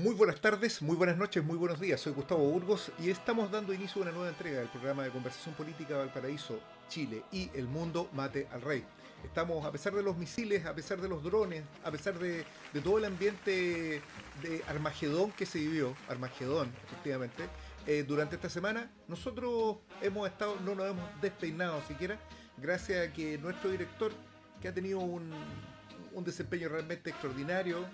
Muy buenas tardes, muy buenas noches, muy buenos días. Soy Gustavo Burgos y estamos dando inicio a una nueva entrega del programa de conversación política Valparaíso, Chile y el mundo mate al rey. Estamos, a pesar de los misiles, a pesar de los drones, a pesar de todo el ambiente de Armagedón que se vivió, Armagedón, efectivamente, durante esta semana, nosotros hemos estado, no nos hemos despeinado siquiera, gracias a que nuestro director, que ha tenido un desempeño realmente extraordinario,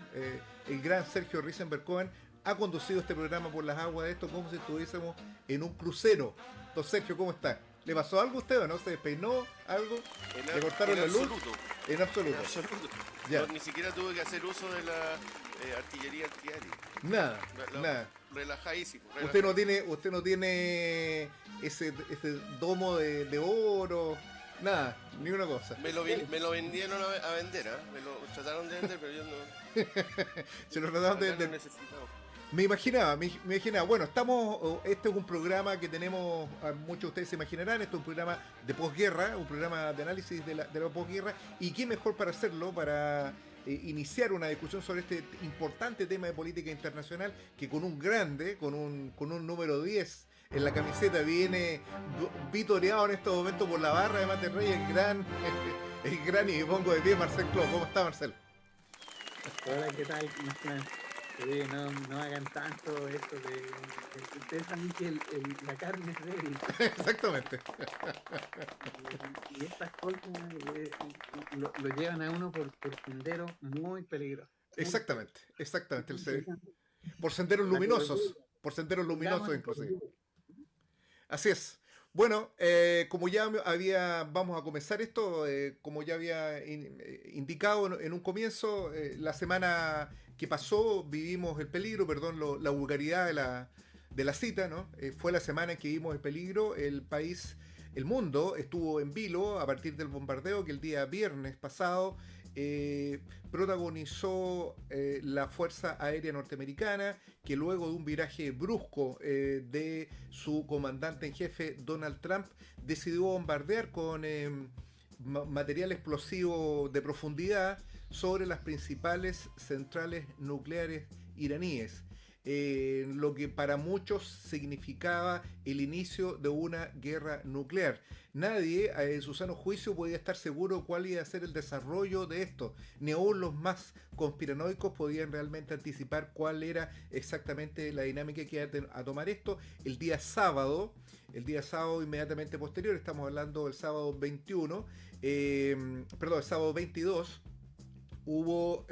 el gran Sergio Risenberg-Cohen, ha conducido este programa por las aguas de esto como si estuviésemos en un crucero. Don Sergio, ¿cómo está? ¿Le pasó algo a usted o no? ¿Se despeinó? ¿Algo? ¿Le cortaron la luz? En absoluto. En absoluto. Ya. No, ni siquiera tuve que hacer uso de la artillería antiaérea. Nada, nada. Relajadísimo. Usted no tiene ese domo de oro, nada, ni una cosa. Me lo vendieron a vender, ¿eh? Me lo trataron de vender, pero yo no. Se lo trataron de vender. Me imaginaba. Bueno, este es un programa que tenemos, muchos de ustedes se imaginarán, esto es un programa de posguerra, un programa de análisis de la posguerra, y qué mejor para hacerlo, para iniciar una discusión sobre este importante tema de política internacional, que con un grande, con un número 10 en la camiseta, viene vitoreado en estos momentos por la barra de Mate Rey, el gran, y me pongo de pie, Marcel Clos. ¿Cómo está, Marcel? Hola, ¿qué tal? ¿Cómo están? Oye, no hagan tanto esto de ustedes saben que la carne es débil. Exactamente. Y estas cosas lo llevan a uno por senderos muy peligrosos. Exactamente. Por senderos luminosos. Inclusive. Así es. Bueno, como ya vamos a comenzar esto, como ya había indicado en un comienzo, la semana que pasó vivimos el peligro, la vulgaridad de la cita, ¿no? Fue la semana en que vimos el peligro, el mundo estuvo en vilo a partir del bombardeo que el día viernes pasado protagonizó la Fuerza Aérea Norteamericana, que luego de un viraje brusco de su comandante en jefe Donald Trump, decidió bombardear con material explosivo de profundidad sobre las principales centrales nucleares iraníes. Lo que para muchos significaba el inicio de una guerra nuclear. Nadie, en su sano juicio, podía estar seguro cuál iba a ser el desarrollo de esto. Ni aún los más conspiranoicos podían realmente anticipar cuál era exactamente la dinámica que iba a tomar esto. El día sábado inmediatamente posterior, estamos hablando del sábado 21, el sábado 22, hubo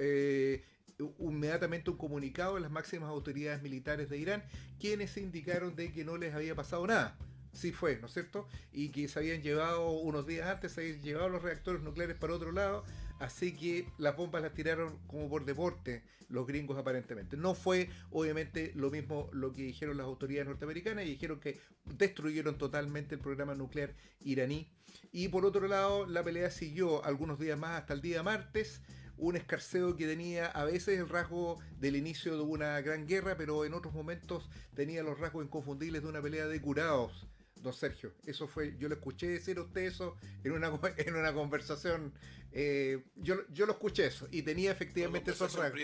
inmediatamente un comunicado de las máximas autoridades militares de Irán, quienes indicaron de que no les había pasado nada. Sí fue, ¿no es cierto? Y que se habían llevado unos días antes, se habían llevado los reactores nucleares para otro lado, así que las bombas las tiraron como por deporte los gringos aparentemente. No fue obviamente lo mismo lo que dijeron las autoridades norteamericanas, y dijeron que destruyeron totalmente el programa nuclear iraní. Y por otro lado, la pelea siguió algunos días más hasta el día martes, un escarceo que tenía a veces el rasgo del inicio de una gran guerra, pero en otros momentos tenía los rasgos inconfundibles de una pelea de curados. Don Sergio, eso fue, yo lo escuché decir a usted eso en una conversación, yo lo escuché eso, y tenía efectivamente esos rasgos.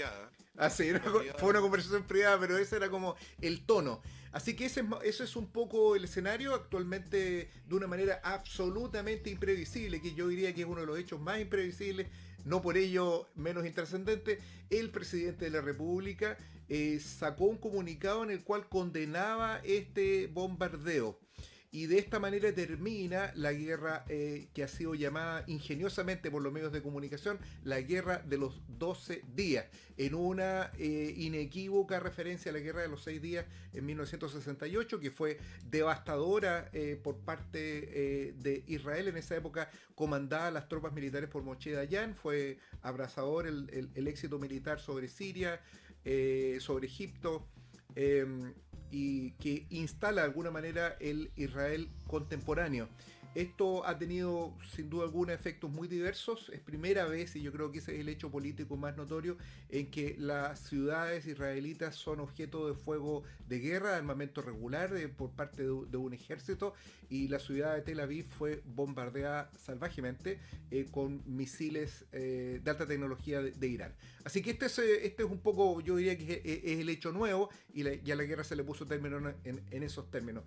Fue una conversación privada, pero ese era como el tono. Así que eso es un poco el escenario actualmente, de una manera absolutamente imprevisible, que yo diría que es uno de los hechos más imprevisibles, no por ello menos intrascendente. El presidente de la República sacó un comunicado en el cual condenaba este bombardeo. Y de esta manera termina la guerra que ha sido llamada ingeniosamente por los medios de comunicación la guerra de los 12 días, en una inequívoca referencia a la guerra de los 6 días en 1968, que fue devastadora por parte de Israel. En esa época comandaba las tropas militares por Moshe Dayan. Fue abrasador el éxito militar sobre Siria, sobre Egipto, y que instala de alguna manera el Israel contemporáneo. Esto ha tenido sin duda alguna efectos muy diversos. Es primera vez, y yo creo que ese es el hecho político más notorio, en que las ciudades israelitas son objeto de fuego de guerra, de armamento regular por parte de un ejército, y la ciudad de Tel Aviv fue bombardeada salvajemente con misiles de alta tecnología de Irán. Así que este es un poco, yo diría que es el hecho nuevo, y ya la guerra se le puso término en esos términos.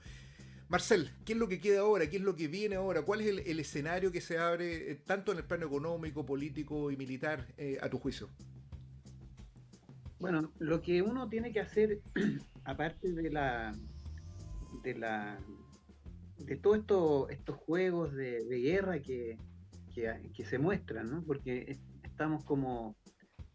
Marcel, ¿qué es lo que queda ahora? ¿Qué es lo que viene ahora? ¿Cuál es el escenario que se abre tanto en el plano económico, político y militar a tu juicio? Bueno, lo que uno tiene que hacer, aparte de la de todos estos juegos de guerra que se muestran, ¿no? Porque estamos como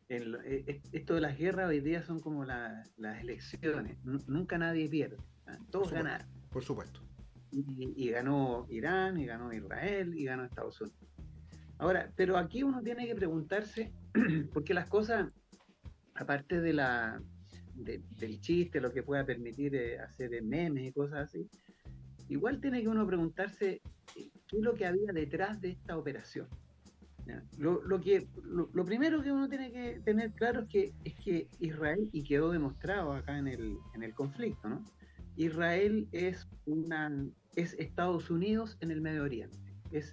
esto de las guerras hoy día son como las elecciones. Nunca nadie pierde, ¿ah? Todos ganaron. Por supuesto. Y ganó Irán, y ganó Israel, y ganó Estados Unidos. Ahora, pero aquí uno tiene que preguntarse, porque las cosas, aparte del chiste, lo que pueda permitir hacer memes y cosas así, igual tiene que uno preguntarse qué es lo que había detrás de esta operación. Lo primero que uno tiene que tener claro es que Israel, y quedó demostrado acá en el conflicto, ¿no? Israel es Estados Unidos en el Medio Oriente. Es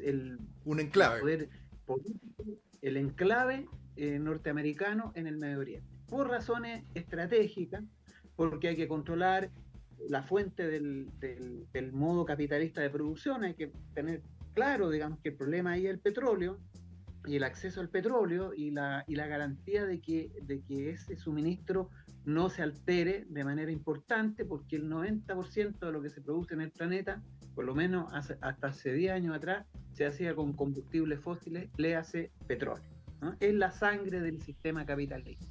un enclave. El poder político, el enclave norteamericano en el Medio Oriente. Por razones estratégicas, porque hay que controlar la fuente del modo capitalista de producción, hay que tener claro, digamos, que el problema ahí es el petróleo, y el acceso al petróleo y la garantía de que ese suministro no se altere de manera importante, porque el 90% de lo que se produce en el planeta, por lo menos hasta hace 10 años atrás, se hacía con combustibles fósiles, le hace petróleo, ¿no? Es la sangre del sistema capitalista.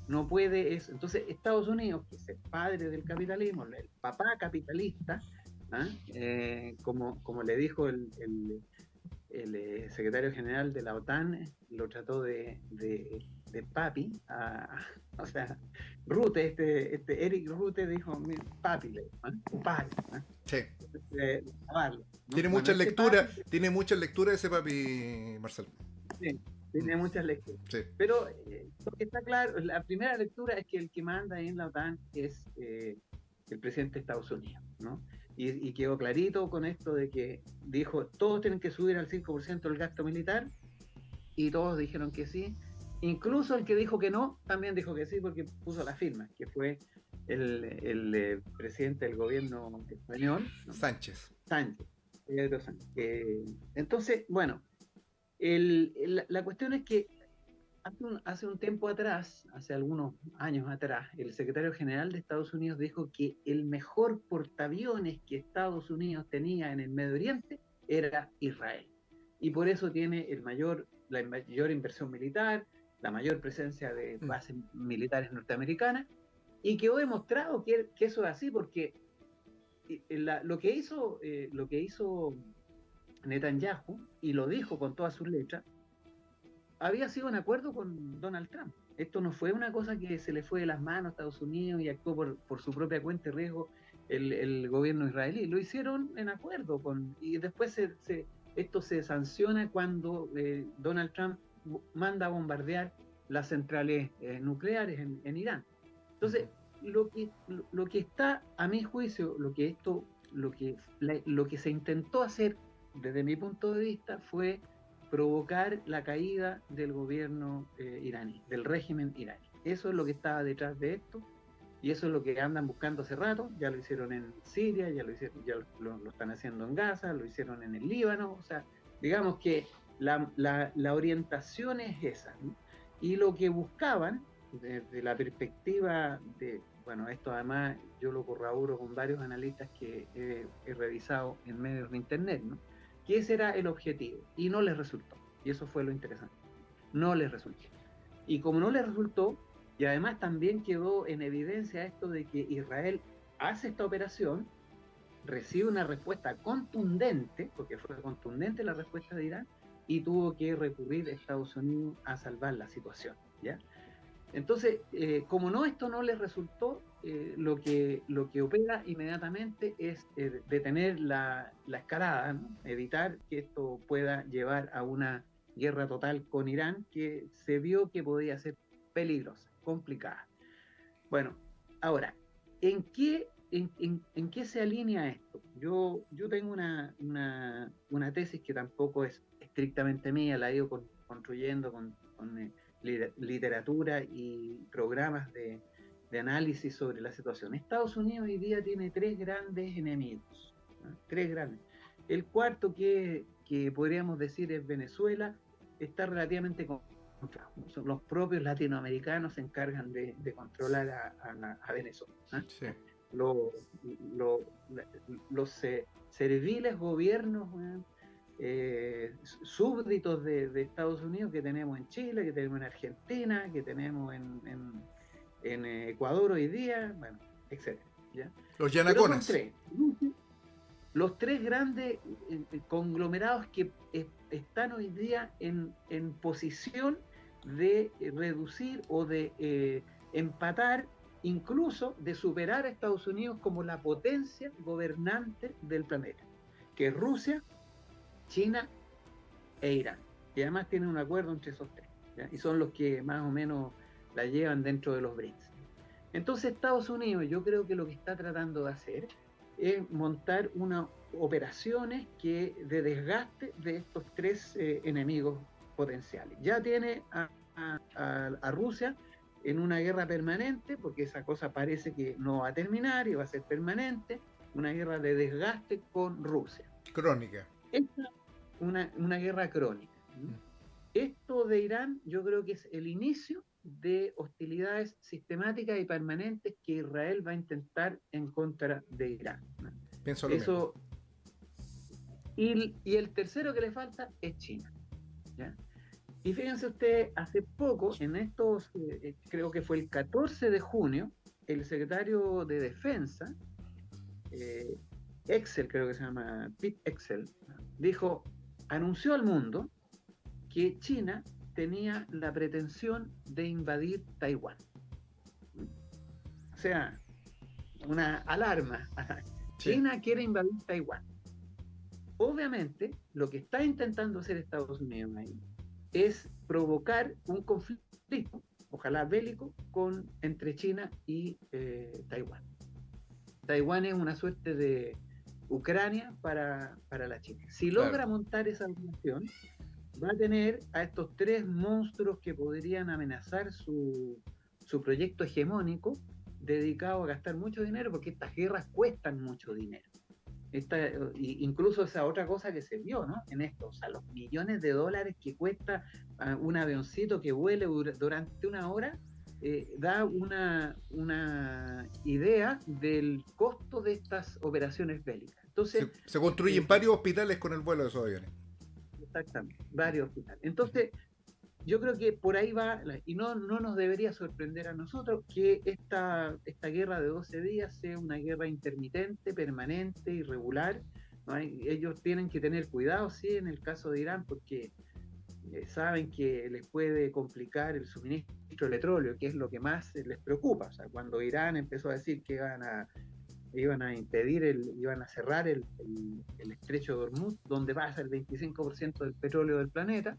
No puede eso. Entonces, Estados Unidos, que es el padre del capitalismo, el papá capitalista, como le dijo el secretario general de la OTAN, lo trató de papi, o sea, Rutte, Eric Rutte dijo, papi, papi. Sí. ¿No? Tiene muchas lecturas, tiene muchas lecturas ese papi, Marcel. Sí, tiene muchas lecturas. Sí. Pero lo que está claro, la primera lectura es que el que manda en la OTAN es el presidente de Estados Unidos, ¿no? Y quedó clarito con esto de que dijo, todos tienen que subir al 5% el gasto militar, y todos dijeron que sí. Incluso el que dijo que no, también dijo que sí, porque puso la firma, que fue el presidente del gobierno español, ¿no? Sánchez. Pedro Sánchez. Entonces, bueno, la cuestión es que hace un tiempo atrás, hace algunos años atrás, el secretario general de Estados Unidos dijo que el mejor portaaviones que Estados Unidos tenía en el Medio Oriente era Israel. Y por eso tiene la mayor inversión militar, la mayor presencia de bases militares norteamericanas, y quedó demostrado que eso es así, porque lo que hizo Netanyahu, y lo dijo con todas sus letras, había sido un acuerdo con Donald Trump. Esto no fue una cosa que se le fue de las manos a Estados Unidos y actuó por su propia cuenta y riesgo el gobierno israelí. Lo hicieron en acuerdo y después esto se sanciona cuando Donald Trump manda a bombardear las centrales nucleares en Irán. Entonces, lo que está, a mi juicio, lo que se intentó hacer desde mi punto de vista fue provocar la caída del gobierno iraní, del régimen iraní. Eso es lo que estaba detrás de esto, y eso es lo que andan buscando hace rato. Ya lo hicieron en Siria, ya lo están haciendo en Gaza, lo hicieron en el Líbano. O sea, digamos que la orientación es esa, ¿no? Y lo que buscaban, desde la perspectiva de, bueno, esto además yo lo corroboro con varios analistas que he revisado en medios de internet, ¿no? Que ese era el objetivo, y no les resultó. Y eso fue lo interesante. No les resultó. Y como no les resultó, y además también quedó en evidencia esto de que Israel hace esta operación, recibe una respuesta contundente, porque fue contundente la respuesta de Irán, y tuvo que recurrir a Estados Unidos a salvar la situación, ¿ya? Entonces, como no, esto no les resultó, lo que opera inmediatamente es detener la escalada, ¿no? Evitar que esto pueda llevar a una guerra total con Irán, que se vio que podía ser peligrosa, complicada. Bueno, ahora, ¿en qué se alinea esto? Yo tengo una tesis que tampoco es estrictamente mía, la he ido construyendo con literatura y programas de análisis sobre la situación. Estados Unidos hoy día tiene tres grandes enemigos, ¿no? Tres grandes. El cuarto, que podríamos decir es Venezuela, está relativamente controlado. Los propios latinoamericanos se encargan de controlar a Venezuela, ¿no? Sí. Los serviles gobiernos, súbditos de Estados Unidos que tenemos en Chile, que tenemos en Argentina, que tenemos en Ecuador hoy día, bueno, etcétera, ¿ya? Los yanaconas. Los tres grandes conglomerados que están hoy día en posición de reducir o de empatar, incluso de superar a Estados Unidos como la potencia gobernante del planeta, que es Rusia, China e Irán, y además tienen un acuerdo entre esos tres, ¿ya? Y son los que más o menos la llevan dentro de los BRICS. Entonces Estados Unidos, yo creo que lo que está tratando de hacer es montar unas operaciones de desgaste de estos tres enemigos potenciales. Ya tiene a Rusia en una guerra permanente, porque esa cosa parece que no va a terminar y va a ser permanente, una guerra de desgaste con Rusia. Crónica. Esta, una guerra crónica. Esto de Irán yo creo que es el inicio de hostilidades sistemáticas y permanentes que Israel va a intentar en contra de Irán. Pienso lo mismo. Y el tercero que le falta es China, ¿ya? Y fíjense ustedes, hace poco, en estos, creo que fue el 14 de junio, el secretario de Defensa, Excel, creo que se llama, Pete Excel, anunció al mundo que China tenía la pretensión de invadir Taiwán. O sea, una alarma. Sí. China quiere invadir Taiwán. Obviamente, lo que está intentando hacer Estados Unidos ahí es provocar un conflicto, ojalá bélico, entre China y Taiwán. Taiwán es una suerte de Ucrania para la China. Si logra montar esa relación, va a tener a estos tres monstruos que podrían amenazar su proyecto hegemónico, dedicado a gastar mucho dinero, porque estas guerras cuestan mucho dinero. Incluso esa otra cosa que se vio, ¿no? En esto, o sea, los millones de dólares que cuesta un avioncito que vuele durante una hora, da una idea del costo de estas operaciones bélicas. Entonces, se construyen varios hospitales con el vuelo de esos aviones. Exactamente, varios hospitales. Entonces, yo creo que por ahí va, y no nos debería sorprender a nosotros que esta guerra de 12 días sea una guerra intermitente, permanente, irregular, ¿no? Ellos tienen que tener cuidado, sí, en el caso de Irán, porque saben que les puede complicar el suministro de petróleo, que es lo que más les preocupa. O sea, cuando Irán empezó a decir que iban a impedir, iban a cerrar el estrecho de Hormuz, donde pasa el 25% del petróleo del planeta,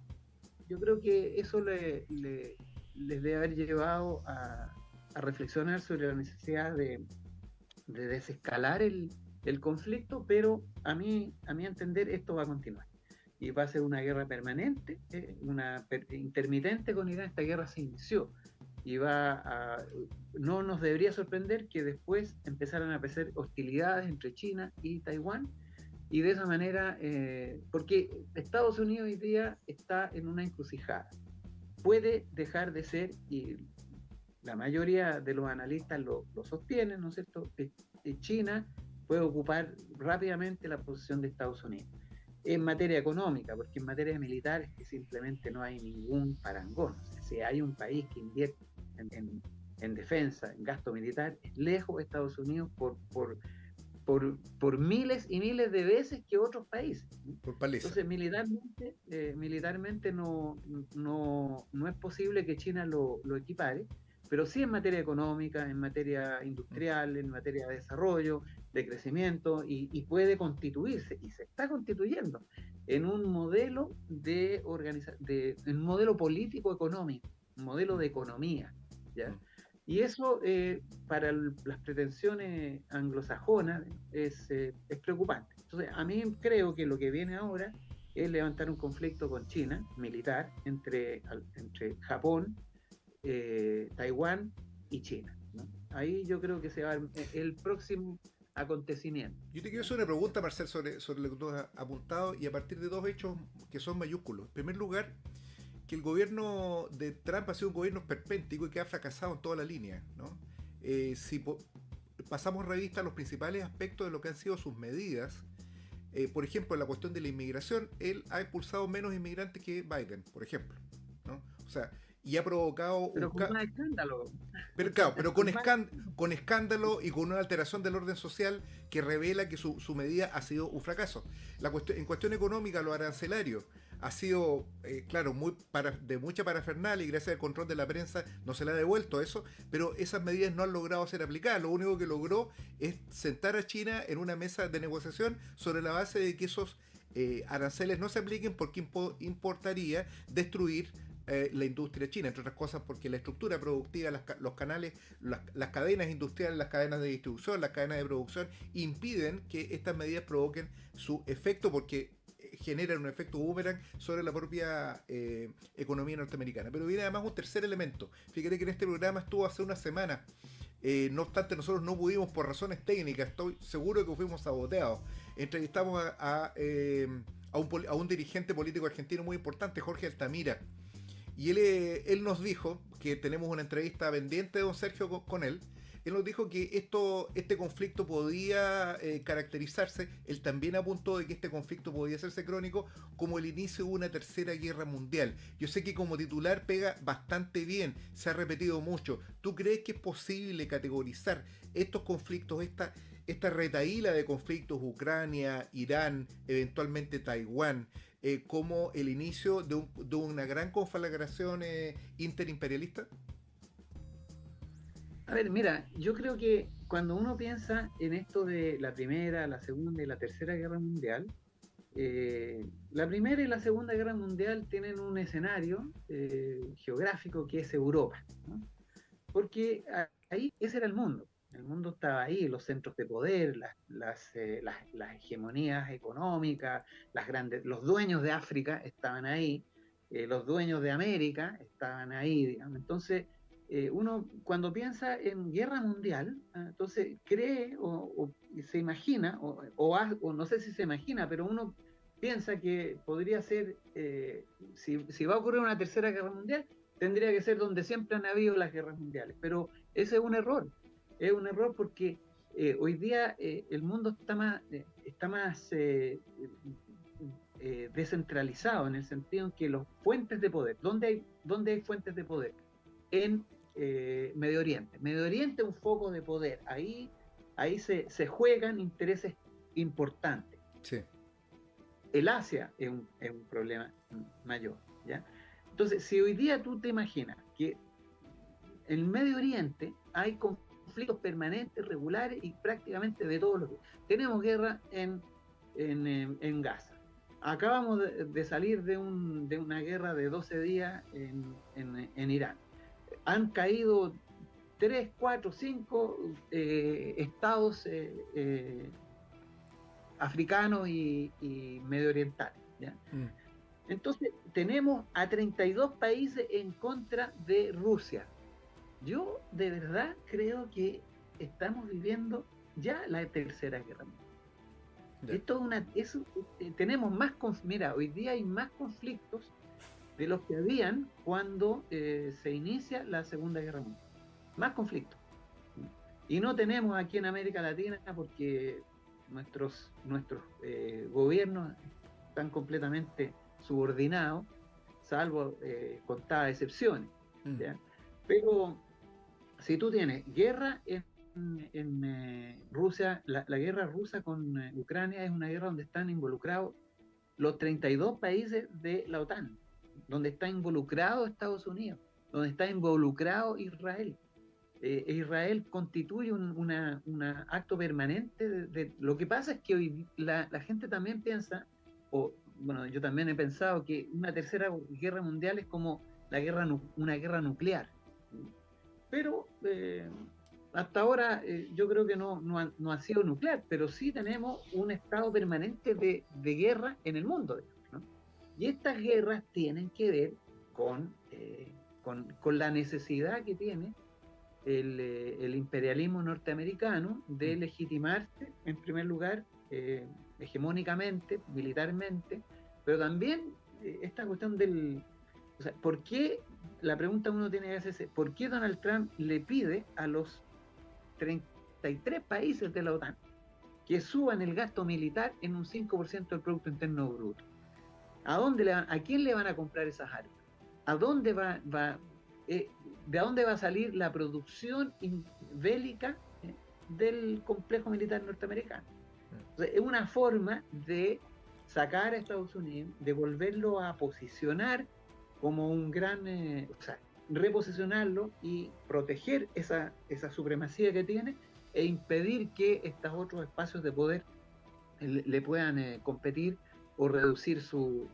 yo creo que eso les debe haber llevado a reflexionar sobre la necesidad de desescalar el conflicto, pero a mi entender esto va a continuar. Y va a ser una guerra permanente, intermitente con Irán. Esta guerra se inició y no nos debería sorprender que después empezaran a aparecer hostilidades entre China y Taiwán, y de esa manera, porque Estados Unidos hoy día está en una encrucijada. Puede dejar de ser, y la mayoría de los analistas lo sostienen, ¿no es cierto?, que China puede ocupar rápidamente la posición de Estados Unidos. En materia económica, porque en materia militar es que simplemente no hay ningún parangón. O sea, si hay un país que invierte en defensa, en gasto militar, es lejos de Estados Unidos por miles y miles de veces que otros países. Por paliza. Entonces, militarmente no es posible que China lo equipare, pero sí en materia económica, en materia industrial, en materia de desarrollo, de crecimiento, y puede constituirse, y se está constituyendo, en un modelo en un modelo político-económico, un modelo de economía, ¿ya? Y eso, para las pretensiones anglosajonas, es preocupante. Entonces, a mí creo que lo que viene ahora es levantar un conflicto con China, militar, entre Japón, Taiwán y China, ¿no? Ahí yo creo que se va el próximo acontecimiento. Yo te quiero hacer una pregunta, Marcel, sobre lo que tú has apuntado, y a partir de dos hechos que son mayúsculos. En primer lugar, que el gobierno de Trump ha sido un gobierno esperpéntico y que ha fracasado en toda la línea, ¿no? Si pasamos revista a los principales aspectos de lo que han sido sus medidas, por ejemplo, en la cuestión de la inmigración, él ha expulsado menos inmigrantes que Biden, por ejemplo, ¿no? O sea, y ha provocado pero con más escándalo. pero claro, pero con escándalo y con una alteración del orden social que revela que su medida ha sido un fracaso. En cuestión económica, lo arancelario ha sido, claro, de mucha parafernalia, y gracias al control de la prensa no se le ha devuelto eso, pero esas medidas no han logrado ser aplicadas. Lo único que logró es sentar a China en una mesa de negociación sobre la base de que esos aranceles no se apliquen, porque importaría destruir la industria china, entre otras cosas porque la estructura productiva, los canales, las cadenas industriales, las cadenas de distribución, las cadenas de producción impiden que estas medidas provoquen su efecto, porque generan un efecto boomerang sobre la propia economía norteamericana. Pero viene además un tercer elemento. Fíjate que en este programa estuvo hace una semana. No obstante, nosotros no pudimos por razones técnicas, estoy seguro que fuimos saboteados. Entrevistamos a un dirigente político argentino muy importante, Jorge Altamira. Y él nos dijo, que tenemos una entrevista pendiente de don Sergio con él, él nos dijo que este conflicto podía caracterizarse, él también apuntó de que este conflicto podía hacerse crónico como el inicio de una tercera guerra mundial. Yo sé que como titular pega bastante bien, se ha repetido mucho. ¿Tú crees que es posible categorizar estos conflictos, esta retahíla de conflictos, Ucrania, Irán, eventualmente Taiwán, como el inicio de una gran conflagración interimperialista? A ver, mira, yo creo que cuando uno piensa en esto de la Primera, la Segunda y la Tercera Guerra Mundial, la Primera y la Segunda Guerra Mundial tienen un escenario geográfico que es Europa, ¿no? Porque ahí ese era el mundo. El mundo estaba ahí, los centros de poder, las hegemonías económicas, los dueños de África estaban ahí, los dueños de América estaban ahí, digamos. Entonces, uno cuando piensa en guerra mundial, entonces cree o se imagina, o no sé si se imagina, pero uno piensa que podría ser, si va a ocurrir una tercera guerra mundial, tendría que ser donde siempre han habido las guerras mundiales. Pero ese es un error. Es un error porque hoy día el mundo está más descentralizado, en el sentido en que los fuentes de poder, ¿dónde hay fuentes de poder? En Medio Oriente. Medio Oriente es un foco de poder. Ahí se juegan intereses importantes. Sí. El Asia es un problema mayor, ¿ya? Entonces, si hoy día tú te imaginas que en Medio Oriente hay conflictos permanentes, regulares y prácticamente de todos los días. Tenemos guerra en Gaza. Acabamos de salir de una guerra de 12 días en Irán. Han caído 3, 4, 5 estados africanos y medio orientales, ¿ya? Entonces tenemos a 32 países en contra de Rusia. Yo de verdad creo que estamos viviendo ya la tercera guerra mundial. Tenemos más mira, hoy día hay más conflictos de los que habían cuando se inicia la Segunda Guerra Mundial. Más conflictos. Y no tenemos aquí en América Latina porque nuestros gobiernos están completamente subordinados, salvo contadas excepciones, ¿ya? Pero si tú tienes guerra en Rusia, la guerra rusa con Ucrania es una guerra donde están involucrados los 32 países de la OTAN, donde está involucrado Estados Unidos, donde está involucrado Israel. Israel constituye un acto permanente lo que pasa es que hoy la gente también piensa, o bueno, yo también he pensado que una tercera guerra mundial es como una guerra nuclear. Pero hasta ahora yo creo que no ha sido nuclear, pero sí tenemos un estado permanente de guerra en el mundo, ¿no? Y estas guerras tienen que ver con la necesidad que tiene el imperialismo norteamericano de legitimarse, en primer lugar, hegemónicamente, militarmente, pero también esta cuestión o sea, ¿por qué? La pregunta uno tiene que hacerse, ¿por qué Donald Trump le pide a los 33 países de la OTAN que suban el gasto militar en un 5% del Producto Interno Bruto? ¿A quién le van a comprar esas armas? ¿A dónde ¿de dónde va a salir la producción bélica del complejo militar norteamericano? Entonces, es una forma de sacar a Estados Unidos, de volverlo a posicionar como un gran, o sea, reposicionarlo y proteger esa supremacía que tiene e impedir que estos otros espacios de poder le puedan competir o reducir su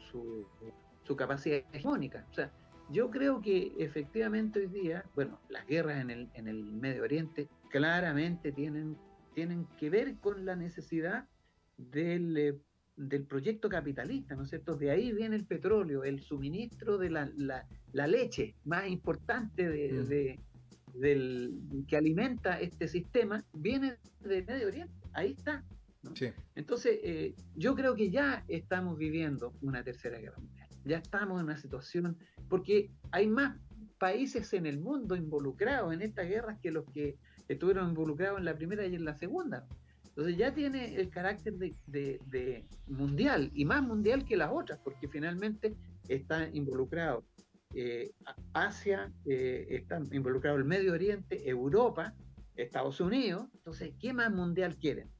capacidad hegemónica. O sea, yo creo que efectivamente hoy día, bueno, las guerras en el Medio Oriente claramente tienen que ver con la necesidad del proyecto capitalista, ¿no es cierto? De ahí viene el petróleo, el suministro de la leche más importante que alimenta este sistema, viene del Medio Oriente, ahí está, ¿no? Sí. Entonces, yo creo que ya estamos viviendo una tercera guerra mundial, ya estamos en una situación, porque hay más países en el mundo involucrados en estas guerras que los que estuvieron involucrados en la primera y en la segunda. Entonces ya tiene el carácter de mundial, y más mundial que las otras, porque finalmente está involucrado Asia, está involucrado el Medio Oriente, Europa, Estados Unidos. Entonces, ¿qué más mundial quieren?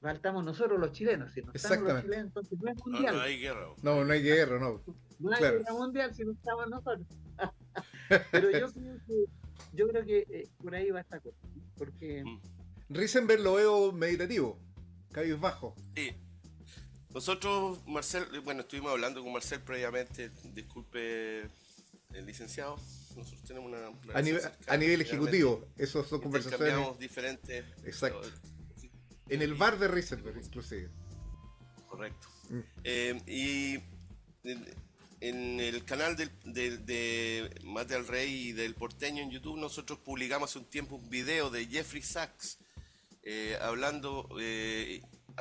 Faltamos nosotros los chilenos. Si no estamos los chilenos, entonces no es mundial. No hay guerra. No hay guerra, no. No hay guerra mundial si no estamos nosotros. Pero yo creo que por ahí va esta cosa, porque... Risenberg lo veo meditativo, cabizbajo. Sí. Nosotros, Marcel, bueno, estuvimos hablando con Marcel previamente, disculpe, el licenciado. Nosotros tenemos una a nivel ejecutivo, esos son conversaciones. Cambiamos diferentes. Exacto. En el bar de Risenberg, inclusive. Correcto. Y en el canal de Más del Rey y del Porteño en YouTube, nosotros publicamos hace un tiempo un video de Jeffrey Sachs hablando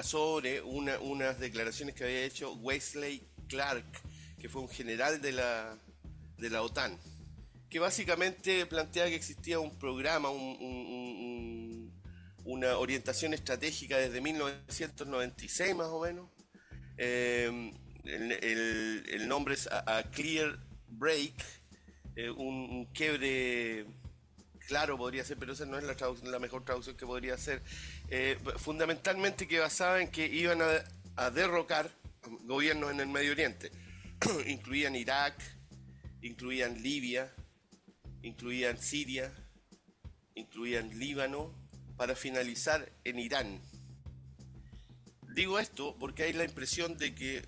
sobre unas declaraciones que había hecho Wesley Clark, que fue un general de la OTAN, que básicamente plantea que existía un programa, una orientación estratégica desde 1996 más o menos. El nombre es a Clear Break, un quiebre claro podría ser, pero esa no es la mejor traducción que podría ser. Fundamentalmente que basaba en que iban a derrocar gobiernos en el Medio Oriente. Incluían Irak, incluían Libia, incluían Siria, incluían Líbano, para finalizar en Irán. Digo esto porque hay la impresión de que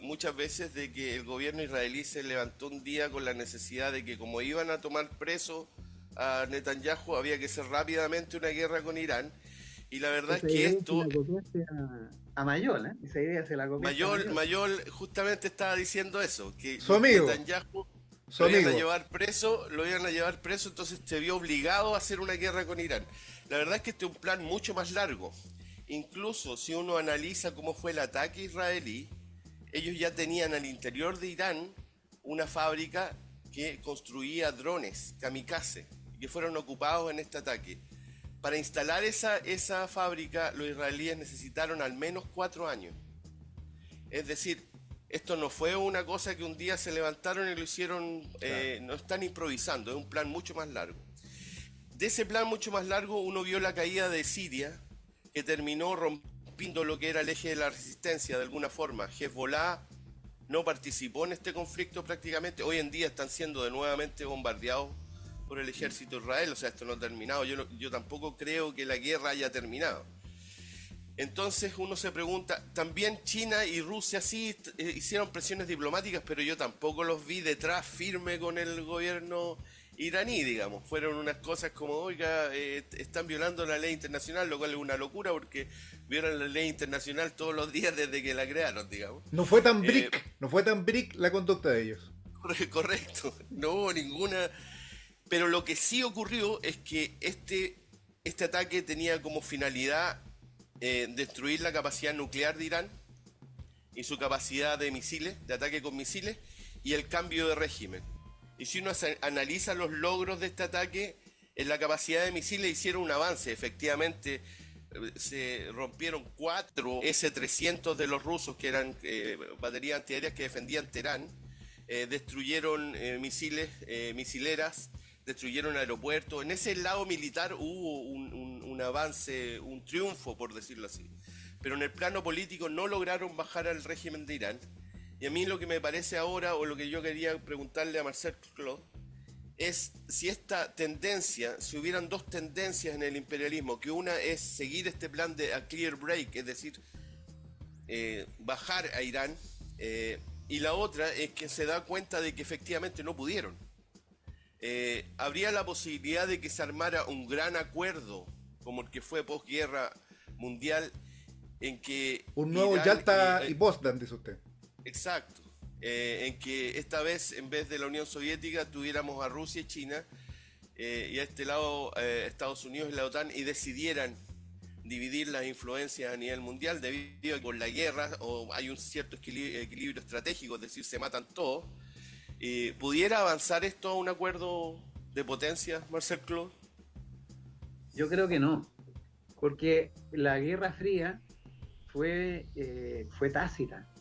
muchas veces de que el gobierno israelí se levantó un día con la necesidad de que, como iban a tomar preso a Netanyahu, había que hacer rápidamente una guerra con Irán. Y la verdad es que esto... A Mayol, ¿eh? Esa idea se la copió. Mayol justamente estaba diciendo eso, que su amigo. Netanyahu lo iban a llevar preso, entonces se vio obligado a hacer una guerra con Irán. La verdad es que este es un plan mucho más largo. Incluso si uno analiza cómo fue el ataque israelí, ellos ya tenían al interior de Irán una fábrica que construía drones kamikaze, que fueron ocupados en este ataque. Para instalar esa fábrica, los israelíes necesitaron al menos 4 años. Es decir, esto no fue una cosa que un día se levantaron y lo hicieron, claro. No están improvisando, es un plan mucho más largo. de ese plan mucho más largo uno vio la caída de Siria, que terminó rompiendo lo que era el eje de la resistencia de alguna forma. Hezbollah no participó en este conflicto prácticamente. Hoy en día están siendo de nuevamente bombardeados por el ejército de Israel. O sea, esto no ha terminado. Yo tampoco creo que la guerra haya terminado. Entonces uno se pregunta, también China y Rusia sí hicieron presiones diplomáticas, pero yo tampoco los vi detrás firme con el gobierno iraní, digamos. Fueron unas cosas como, oiga, están violando la ley internacional, lo cual es una locura porque violan la ley internacional todos los días desde que la crearon, digamos. No fue tan no fue tan brick la conducta de ellos. Correcto, no hubo ninguna. Pero lo que sí ocurrió es que este ataque tenía como finalidad destruir la capacidad nuclear de Irán y su capacidad de misiles, de ataque con misiles, y el cambio de régimen. Y si uno analiza los logros de este ataque, en la capacidad de misiles hicieron un avance. Efectivamente, se rompieron 4 S-300 de los rusos, que eran baterías antiaéreas que defendían Teherán. Destruyeron misileras, destruyeron aeropuertos. En ese lado militar hubo un avance, un triunfo, por decirlo así. Pero en el plano político no lograron bajar al régimen de Irán. Y a mí lo que me parece ahora, o lo que yo quería preguntarle a Marcel Claude, es si esta tendencia, si hubieran dos tendencias en el imperialismo, que una es seguir este plan de a clear break, es decir, bajar a Irán, y la otra es que se da cuenta de que efectivamente no pudieron. Habría la posibilidad de que se armara un gran acuerdo, como el que fue posguerra mundial, en que un nuevo Irán Yalta y Potsdam, dice usted. Exacto. En que esta vez, en vez de la Unión Soviética, tuviéramos a Rusia y China, y a este lado Estados Unidos y la OTAN, y decidieran dividir las influencias a nivel mundial, debido a que con la guerra hay un cierto equilibrio estratégico, es decir, se matan todos. ¿Pudiera avanzar esto a un acuerdo de potencia, Marcel Claude? Yo creo que no, porque la Guerra Fría fue tácita.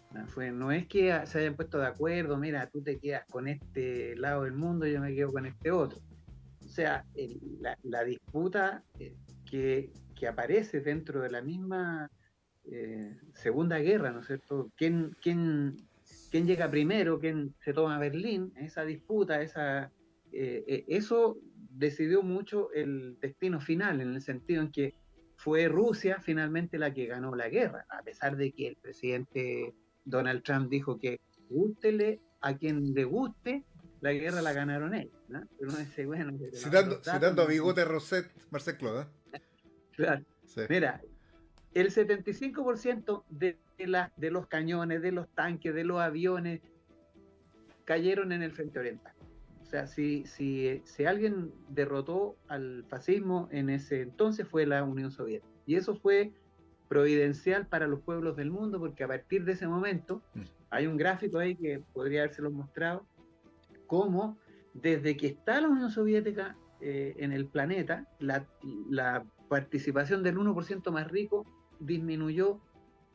No es que se hayan puesto de acuerdo, mira, tú te quedas con este lado del mundo, yo me quedo con este otro. O sea, la disputa que aparece dentro de la misma Segunda Guerra, ¿no es cierto? ¿Quién llega primero? ¿Quién se toma Berlín? Esa disputa, eso decidió mucho el destino final, en el sentido en que fue Rusia finalmente la que ganó la guerra, a pesar de que el presidente Donald Trump dijo que gústele a quien le guste, la guerra la ganaron ellos, ¿no? Pero uno dice, bueno, citando a Bigote Roset, Marcel Claude. Claro. Sí. Mira, el 75% de los cañones, de los tanques, de los aviones cayeron en el frente oriental. O sea, si alguien derrotó al fascismo en ese entonces fue la Unión Soviética. Y eso fue providencial para los pueblos del mundo, porque a partir de ese momento, hay un gráfico ahí que podría habérselo mostrado, cómo desde que está la Unión Soviética en el planeta, la participación del 1% más rico disminuyó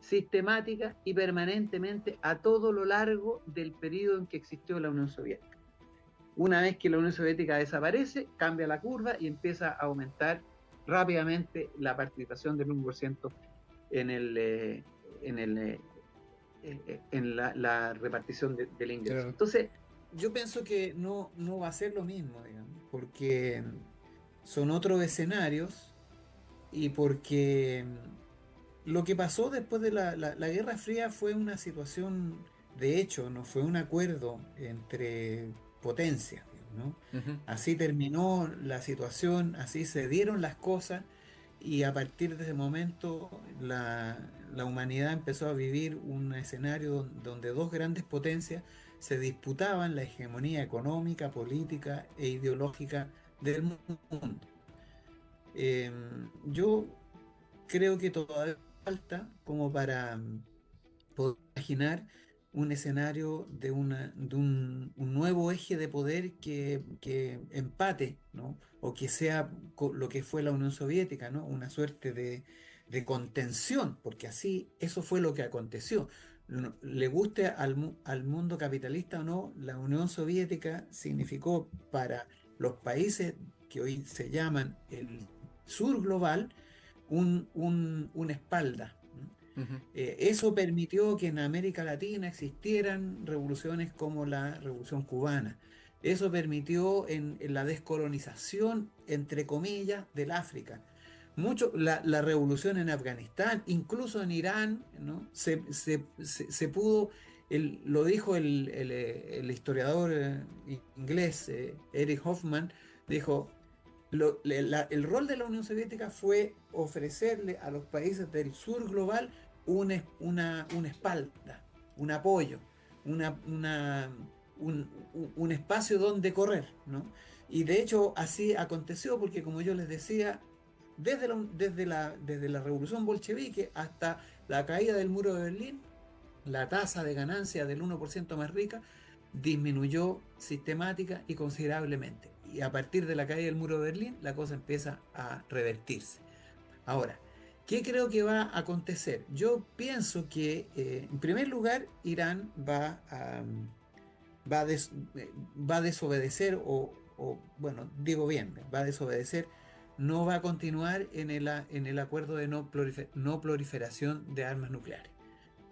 sistemática y permanentemente a todo lo largo del periodo en que existió la Unión Soviética. Una vez que la Unión Soviética desaparece, cambia la curva y empieza a aumentar rápidamente la participación del 1% en la repartición del ingreso. Claro. Entonces, yo pienso que no va a ser lo mismo, digamos, porque son otros escenarios y porque lo que pasó después de la Guerra Fría fue una situación, de hecho, no fue un acuerdo entre potencias, ¿no? Así terminó la situación, así se dieron las cosas y a partir de ese momento la humanidad empezó a vivir un escenario donde dos grandes potencias se disputaban la hegemonía económica, política e ideológica del mundo. Yo creo que todavía falta como para poder imaginar un escenario de un nuevo eje de poder que empate, ¿no? O que sea lo que fue la Unión Soviética, ¿no? Una suerte de contención, porque así eso fue lo que aconteció. Le guste al mundo capitalista o no, la Unión Soviética significó para los países que hoy se llaman el sur global, una espalda. Eso permitió que en América Latina existieran revoluciones como la Revolución Cubana. Eso permitió en la descolonización, entre comillas, del África. La revolución en Afganistán, incluso en Irán, ¿no? Se pudo, lo dijo el historiador inglés Eric Hoffman, dijo, el rol de la Unión Soviética fue ofrecerle a los países del sur global una espalda, un apoyo, un espacio donde correr, ¿no? Y de hecho así aconteció, porque como yo les decía, desde la revolución bolchevique hasta la caída del muro de Berlín, la tasa de ganancia del 1% más rica disminuyó sistemática y considerablemente. Y a partir de la caída del muro de Berlín, la cosa empieza a revertirse. Ahora, ¿qué creo que va a acontecer? Yo pienso que, en primer lugar, Irán va a desobedecer, bueno, digo bien, va a desobedecer, no va a continuar en el acuerdo de no proliferación de armas nucleares.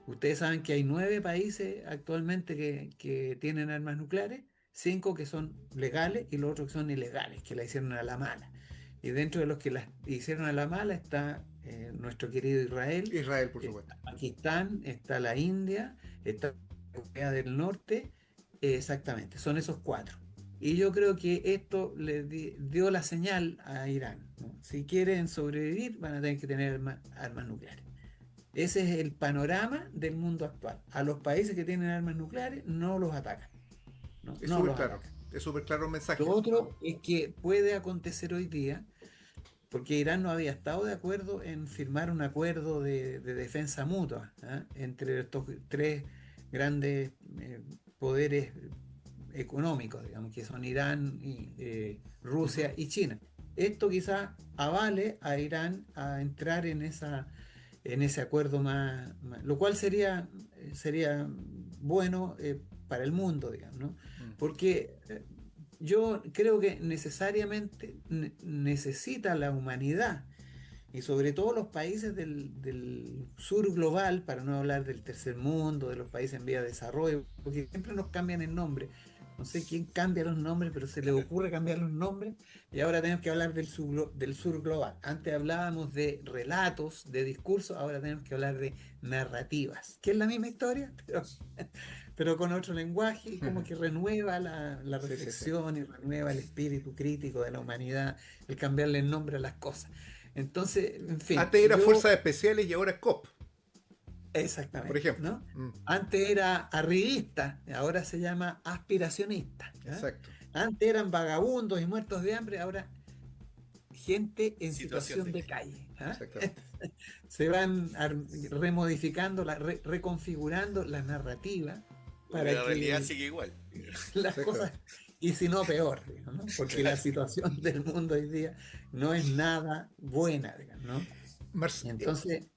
Ustedes saben que hay 9 países actualmente que tienen armas nucleares, 5 que son legales y los otros que son ilegales, que la hicieron a la mala. Y dentro de los que las hicieron a la mala está nuestro querido Israel. Israel, por supuesto. Pakistán, está la India, está Corea del Norte. Exactamente, son esos 4. Y yo creo que esto le dio la señal a Irán, ¿no? Si quieren sobrevivir, van a tener que tener armas nucleares. Ese es el panorama del mundo actual. A los países que tienen armas nucleares no los atacan. Es súper claro el mensaje. Lo otro es que puede acontecer hoy día, porque Irán no había estado de acuerdo en firmar un acuerdo de defensa mutua, ¿eh? Entre estos 3 grandes poderes económicos, digamos, que son Irán, Rusia y China. Esto quizás avale a Irán a entrar en ese acuerdo más, lo cual sería bueno para el mundo, digamos, ¿no? Porque yo creo que necesariamente necesita la humanidad, y sobre todo los países del sur global, para no hablar del tercer mundo, de los países en vía de desarrollo, porque siempre nos cambian el nombre. No sé quién cambia los nombres, pero se le ocurre cambiar los nombres, y ahora tenemos que hablar del sur global. Antes hablábamos de relatos, de discursos, ahora tenemos que hablar de narrativas, que es la misma historia, pero con otro lenguaje, y como que renueva la reflexión, y renueva el espíritu crítico de la humanidad, el cambiarle el nombre a las cosas. Entonces, en fin. Antes era Fuerzas Especiales y ahora es COP. Exactamente. Por ejemplo. ¿No? Antes era arribista, ahora se llama aspiracionista. ¿Ya? Exacto. Antes eran vagabundos y muertos de hambre, ahora gente en situación de calle. Se van remodificando, reconfigurando la narrativa para la realidad sigue igual. Las cosas, y si no peor, digamos, ¿no? Porque la situación del mundo hoy día no es nada buena, digamos, ¿no? Entonces,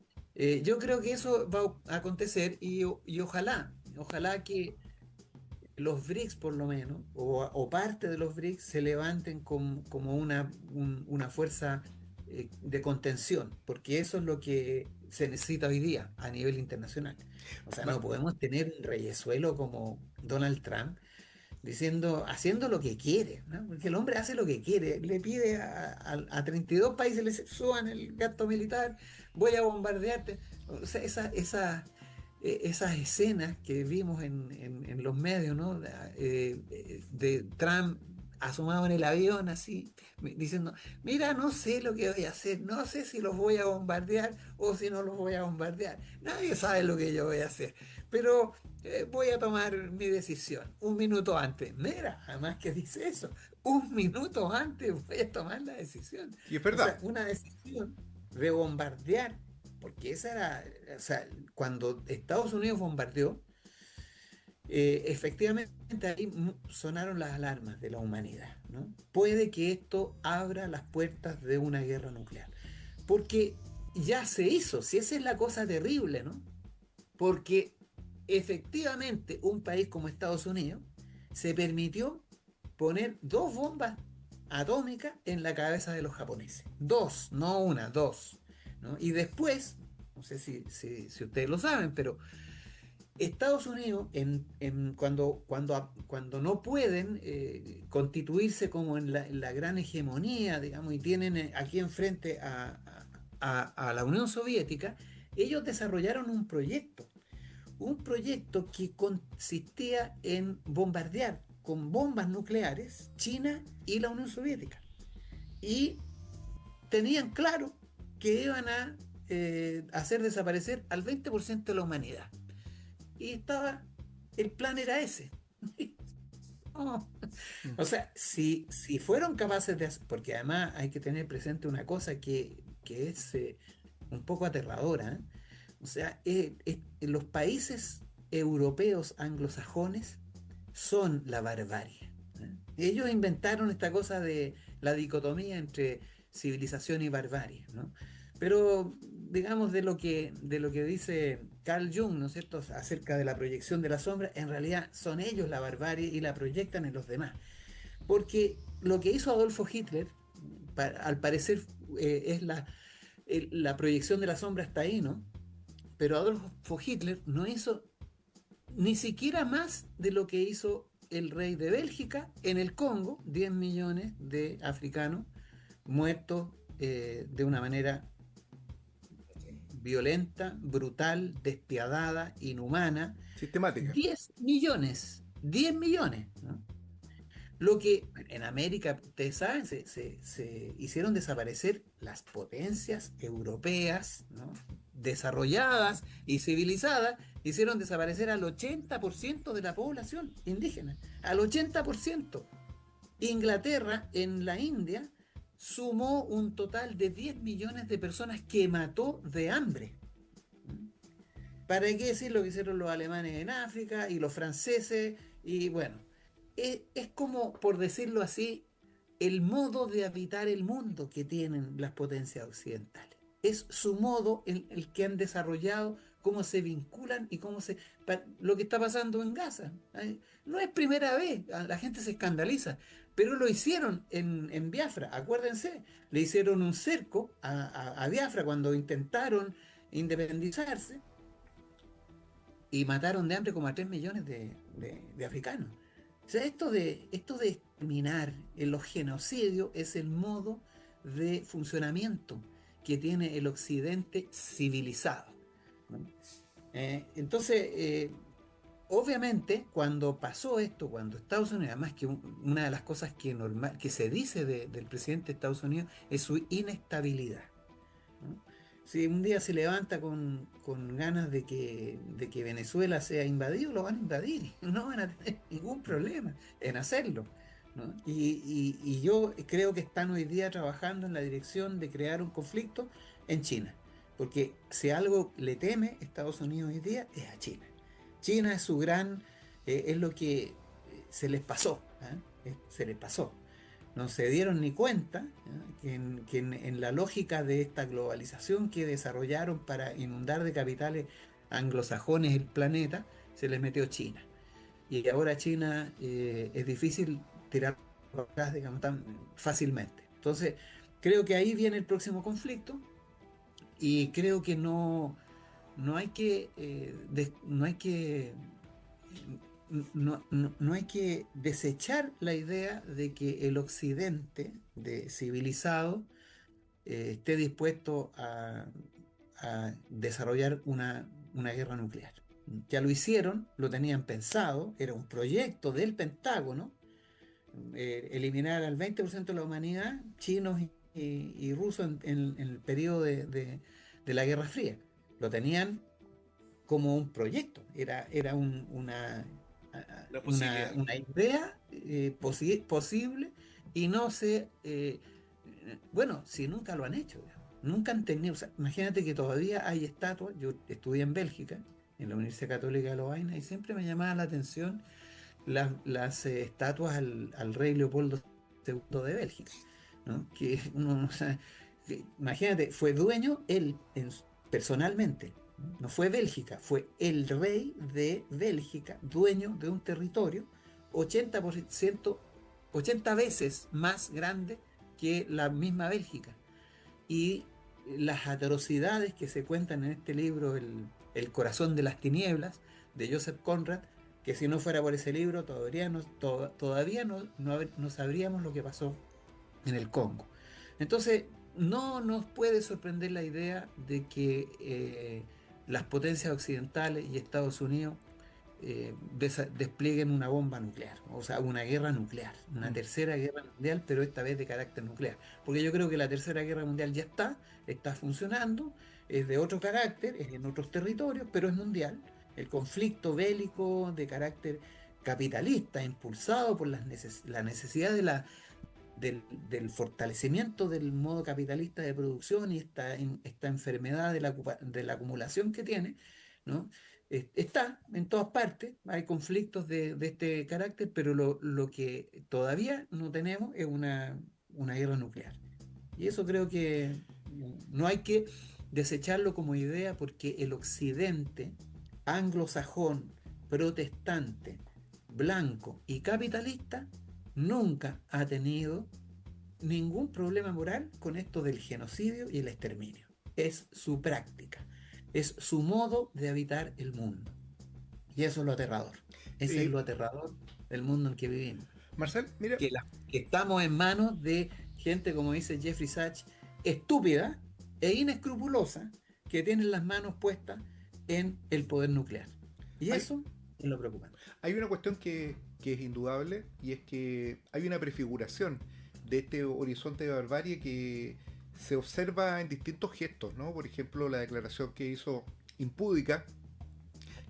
yo creo que eso va a acontecer, y ojalá que los BRICS, por lo menos, o parte de los BRICS, se levanten como una fuerza de contención, porque eso es lo que se necesita hoy día a nivel internacional. O sea, no podemos tener un reyesuelo como Donald Trump haciendo lo que quiere, ¿no? Porque el hombre hace lo que quiere, le pide a 32 países, le suban el gasto militar, voy a bombardearte. O sea, esas escenas que vimos en los medios, ¿no? De Trump asomado en el avión, así, diciendo, mira, no sé lo que voy a hacer, no sé si los voy a bombardear o si no los voy a bombardear, nadie sabe lo que yo voy a hacer, pero voy a tomar mi decisión 1 minuto antes. Mira, además que dice eso, 1 minuto antes voy a tomar la decisión. Y es verdad. O sea, una decisión de bombardear, porque esa era, o sea, cuando Estados Unidos bombardeó, efectivamente ahí sonaron las alarmas de la humanidad, ¿no? Puede que esto abra las puertas de una guerra nuclear, porque ya se hizo, si esa es la cosa terrible, ¿no? Porque efectivamente un país como Estados Unidos se permitió poner 2 bombas atómica en la cabeza de los japoneses. Dos, no una, dos, ¿no? Y después, no sé si ustedes lo saben, pero Estados Unidos, cuando no pueden constituirse como en la gran hegemonía, digamos, y tienen aquí enfrente a la Unión Soviética, ellos desarrollaron un proyecto que consistía en bombardear con bombas nucleares China y la Unión Soviética. Y tenían claro que iban a hacer desaparecer al 20% de la humanidad. Y el plan era ese. Oh. O sea, si fueron capaces de hacer, porque además hay que tener presente una cosa que es un poco aterradora, ¿eh? O sea, los países europeos anglosajones son la barbarie, ¿eh? Ellos inventaron esta cosa de la dicotomía entre civilización y barbarie, ¿no? Pero digamos de lo que dice Carl Jung, ¿no es cierto?, acerca de la proyección de la sombra, en realidad son ellos la barbarie y la proyectan en los demás. Porque lo que hizo Adolfo Hitler, al parecer, es la proyección de la sombra está ahí, ¿no? Pero Adolfo Hitler no hizo ni siquiera más de lo que hizo el rey de Bélgica en el Congo, 10 millones de africanos muertos de una manera violenta, brutal, despiadada, inhumana. Sistemática. 10 millones, ¿no? Lo que en América, ustedes saben, se hicieron desaparecer las potencias europeas, ¿no?, desarrolladas y civilizadas, hicieron desaparecer al 80% de la población indígena, al 80%. Inglaterra en la India sumó un total de 10 millones de personas que mató de hambre. ¿Para qué decir lo que hicieron los alemanes en África y los franceses? Y bueno, es como, por decirlo así, el modo de habitar el mundo que tienen las potencias occidentales. Es su modo el que han desarrollado, cómo se vinculan y lo que está pasando en Gaza. No es primera vez, la gente se escandaliza, pero lo hicieron en Biafra, acuérdense, le hicieron un cerco a Biafra cuando intentaron independizarse y mataron de hambre como a 3 millones de africanos. O sea, esto de exterminar en los genocidios es el modo de funcionamiento que tiene el occidente civilizado, ¿no? Entonces, obviamente, cuando pasó esto, cuando Estados Unidos, además que una de las cosas que se dice del presidente de Estados Unidos es su inestabilidad, ¿no? Si un día se levanta con ganas de que Venezuela sea invadido, lo van a invadir, no van a tener ningún problema en hacerlo, ¿no? Y yo creo que están hoy día trabajando en la dirección de crear un conflicto en China, porque si algo le teme Estados Unidos hoy día es a China. China es es lo que se les pasó, se les pasó. No se dieron ni cuenta, ¿eh?, que en la lógica de esta globalización que desarrollaron para inundar de capitales anglosajones el planeta, se les metió China. Y ahora China es difícil tirar para atrás, digamos, tan fácilmente. Entonces, creo que ahí viene el próximo conflicto y creo que no hay que no hay que desechar la idea de que el occidente civilizado esté dispuesto a desarrollar una guerra nuclear. Ya lo hicieron, lo tenían pensado, era un proyecto del Pentágono, eliminar al 20% de la humanidad, chinos y rusos en el periodo de la Guerra Fría. Lo tenían como un proyecto, era una idea posible y no se... bueno, si nunca lo han hecho, nunca han tenido... O sea, imagínate que todavía hay estatuas. Yo estudié en Bélgica, en la Universidad Católica de Lovaina, y siempre me llamaba la atención las estatuas al rey Leopoldo II de Bélgica, ¿no? Que uno, o sea, imagínate, fue dueño él personalmente. No fue Bélgica, fue el rey de Bélgica, dueño de un territorio 80% 80 veces más grande que la misma Bélgica. Y las atrocidades que se cuentan en este libro, El corazón de las tinieblas, de Joseph Conrad, que si no fuera por ese libro todavía no sabríamos lo que pasó en el Congo. Entonces, no nos puede sorprender la idea de que las potencias occidentales y Estados Unidos desplieguen una bomba nuclear, o sea, una guerra nuclear, una tercera guerra mundial, pero esta vez de carácter nuclear. Porque yo creo que la tercera guerra mundial ya está funcionando, es de otro carácter, es en otros territorios, pero es mundial. El conflicto bélico de carácter capitalista, impulsado por la necesidad del fortalecimiento del modo capitalista de producción y esta enfermedad de la acumulación que tiene, ¿no? Está en todas partes, hay conflictos de este carácter, pero lo que todavía no tenemos es una guerra nuclear. Y eso creo que no hay que desecharlo como idea, porque el occidente anglosajón, protestante, blanco y capitalista nunca ha tenido ningún problema moral con esto del genocidio y el exterminio. Es su práctica, es su modo de habitar el mundo. Y eso es lo aterrador. Ese es lo aterrador del mundo en que vivimos. Marcel, mira. Que estamos en manos de gente, como dice Jeffrey Sachs, estúpida e inescrupulosa, que tienen las manos puestas en el poder nuclear. Y eso es lo preocupante. Hay una cuestión que es indudable, y es que hay una prefiguración de este horizonte de barbarie que se observa en distintos gestos, ¿no? Por ejemplo, la declaración que hizo impúdica,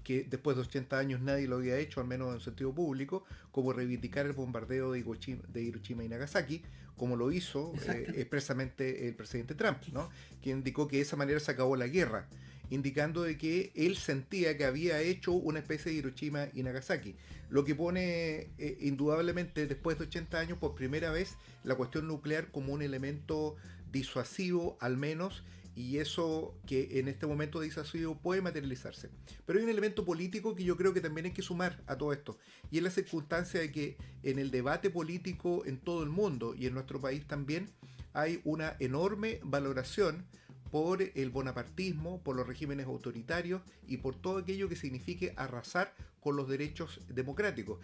que después de 80 años nadie lo había hecho, al menos en sentido público, como reivindicar el bombardeo de Hiroshima y Nagasaki, como lo hizo expresamente el presidente Trump, ¿no? Quien indicó que de esa manera se acabó la guerra, indicando de que él sentía que había hecho una especie de Hiroshima y Nagasaki, lo que pone indudablemente después de 80 años por primera vez la cuestión nuclear como un elemento disuasivo, al menos, y eso que en este momento disuasivo puede materializarse. Pero hay un elemento político que yo creo que también hay que sumar a todo esto, y es la circunstancia de que en el debate político en todo el mundo y en nuestro país también hay una enorme valoración por el bonapartismo, por los regímenes autoritarios y por todo aquello que signifique arrasar con los derechos democráticos.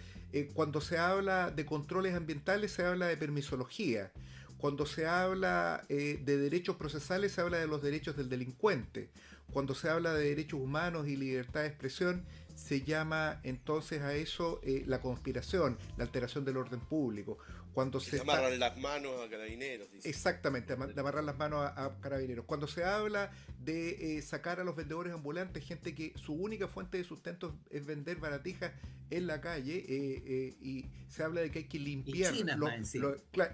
Cuando se habla de controles ambientales se habla de permisología. Cuando se habla de derechos procesales se habla de los derechos del delincuente. Cuando se habla de derechos humanos y libertad de expresión se llama entonces a eso la conspiración, la alteración del orden público. Cuando se amarran las manos a carabineros. Dice. Exactamente, de amarrar las manos a carabineros. Cuando se habla de sacar a los vendedores ambulantes, gente que su única fuente de sustento es vender baratijas en la calle, y se habla de que hay que limpiar.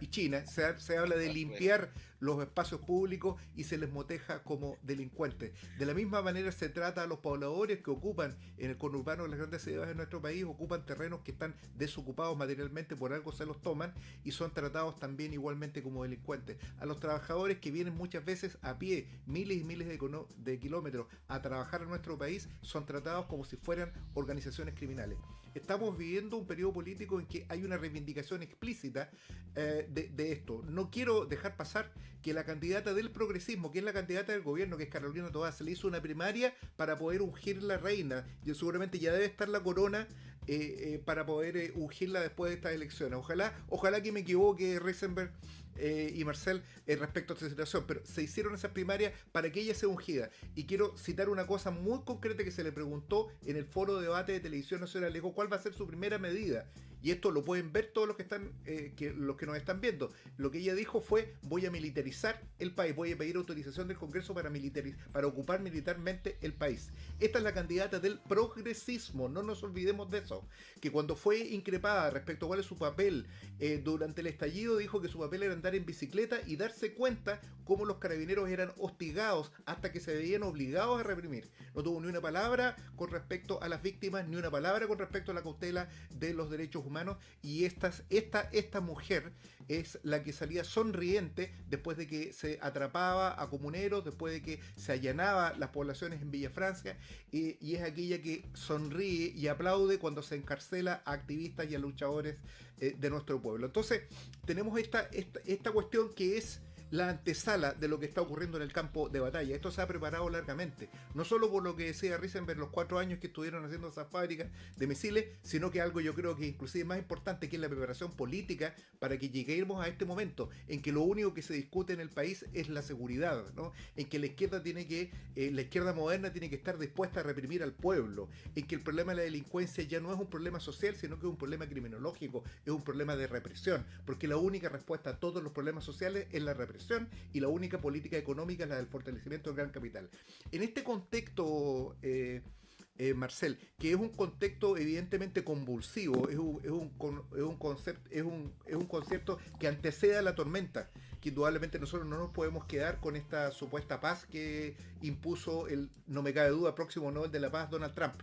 Y China, se habla de limpiar los espacios públicos y se les moteja como delincuentes. De la misma manera se trata a los pobladores que ocupan en el conurbano de las grandes ciudades de nuestro país, ocupan terrenos que están desocupados materialmente, por algo se los toman y son tratados también igualmente como delincuentes. A los trabajadores que vienen muchas veces a pie, miles y miles de kilómetros a trabajar en nuestro país, son tratados como si fueran organizaciones criminales. Estamos viviendo un periodo político en que hay una reivindicación explícita de esto. No quiero dejar pasar que la candidata del progresismo, que es la candidata del gobierno, que es Carolina Toá, se le hizo una primaria para poder ungir la reina. Yo seguramente ya debe estar la corona para poder ungirla después de estas elecciones. Ojalá que me equivoque, Reisenberg y Marcel, respecto a esta situación, pero se hicieron esas primarias para que ella sea ungida. Y quiero citar una cosa muy concreta que se le preguntó en el foro de debate de Televisión Nacional. Le dijo cuál va a ser su primera medida. Y esto lo pueden ver todos los que están, los que nos están viendo. Lo que ella dijo fue: voy a militarizar el país, voy a pedir autorización del Congreso para ocupar militarmente el país. Esta es la candidata del progresismo, no nos olvidemos de eso. Que cuando fue increpada respecto a cuál es su papel durante el estallido, dijo que su papel era andar en bicicleta y darse cuenta cómo los carabineros eran hostigados hasta que se veían obligados a reprimir. No tuvo ni una palabra con respecto a las víctimas, ni una palabra con respecto a la cautela de los derechos humanos. manos, y esta mujer es la que salía sonriente después de que se atrapaba a comuneros, después de que se allanaba las poblaciones en Villa Francia, y es aquella que sonríe y aplaude cuando se encarcela a activistas y a luchadores de nuestro pueblo. Entonces tenemos esta cuestión que es la antesala de lo que está ocurriendo en el campo de batalla. Esto se ha preparado largamente, no solo por lo que decía Risenberg, los 4 años que estuvieron haciendo esas fábricas de misiles, sino que algo yo creo que inclusive más importante, que es la preparación política para que lleguemos a este momento en que lo único que se discute en el país es la seguridad, ¿no? En que la izquierda moderna tiene que estar dispuesta a reprimir al pueblo, en que el problema de la delincuencia ya no es un problema social, sino que es un problema criminológico, es un problema de represión, porque la única respuesta a todos los problemas sociales es la represión, y la única política económica es la del fortalecimiento del gran capital. En este contexto, Marcel, que es un contexto evidentemente convulsivo, es un concepto que antecede a la tormenta, que indudablemente nosotros no nos podemos quedar con esta supuesta paz que impuso el, no me cabe duda, próximo Nobel de la Paz, Donald Trump.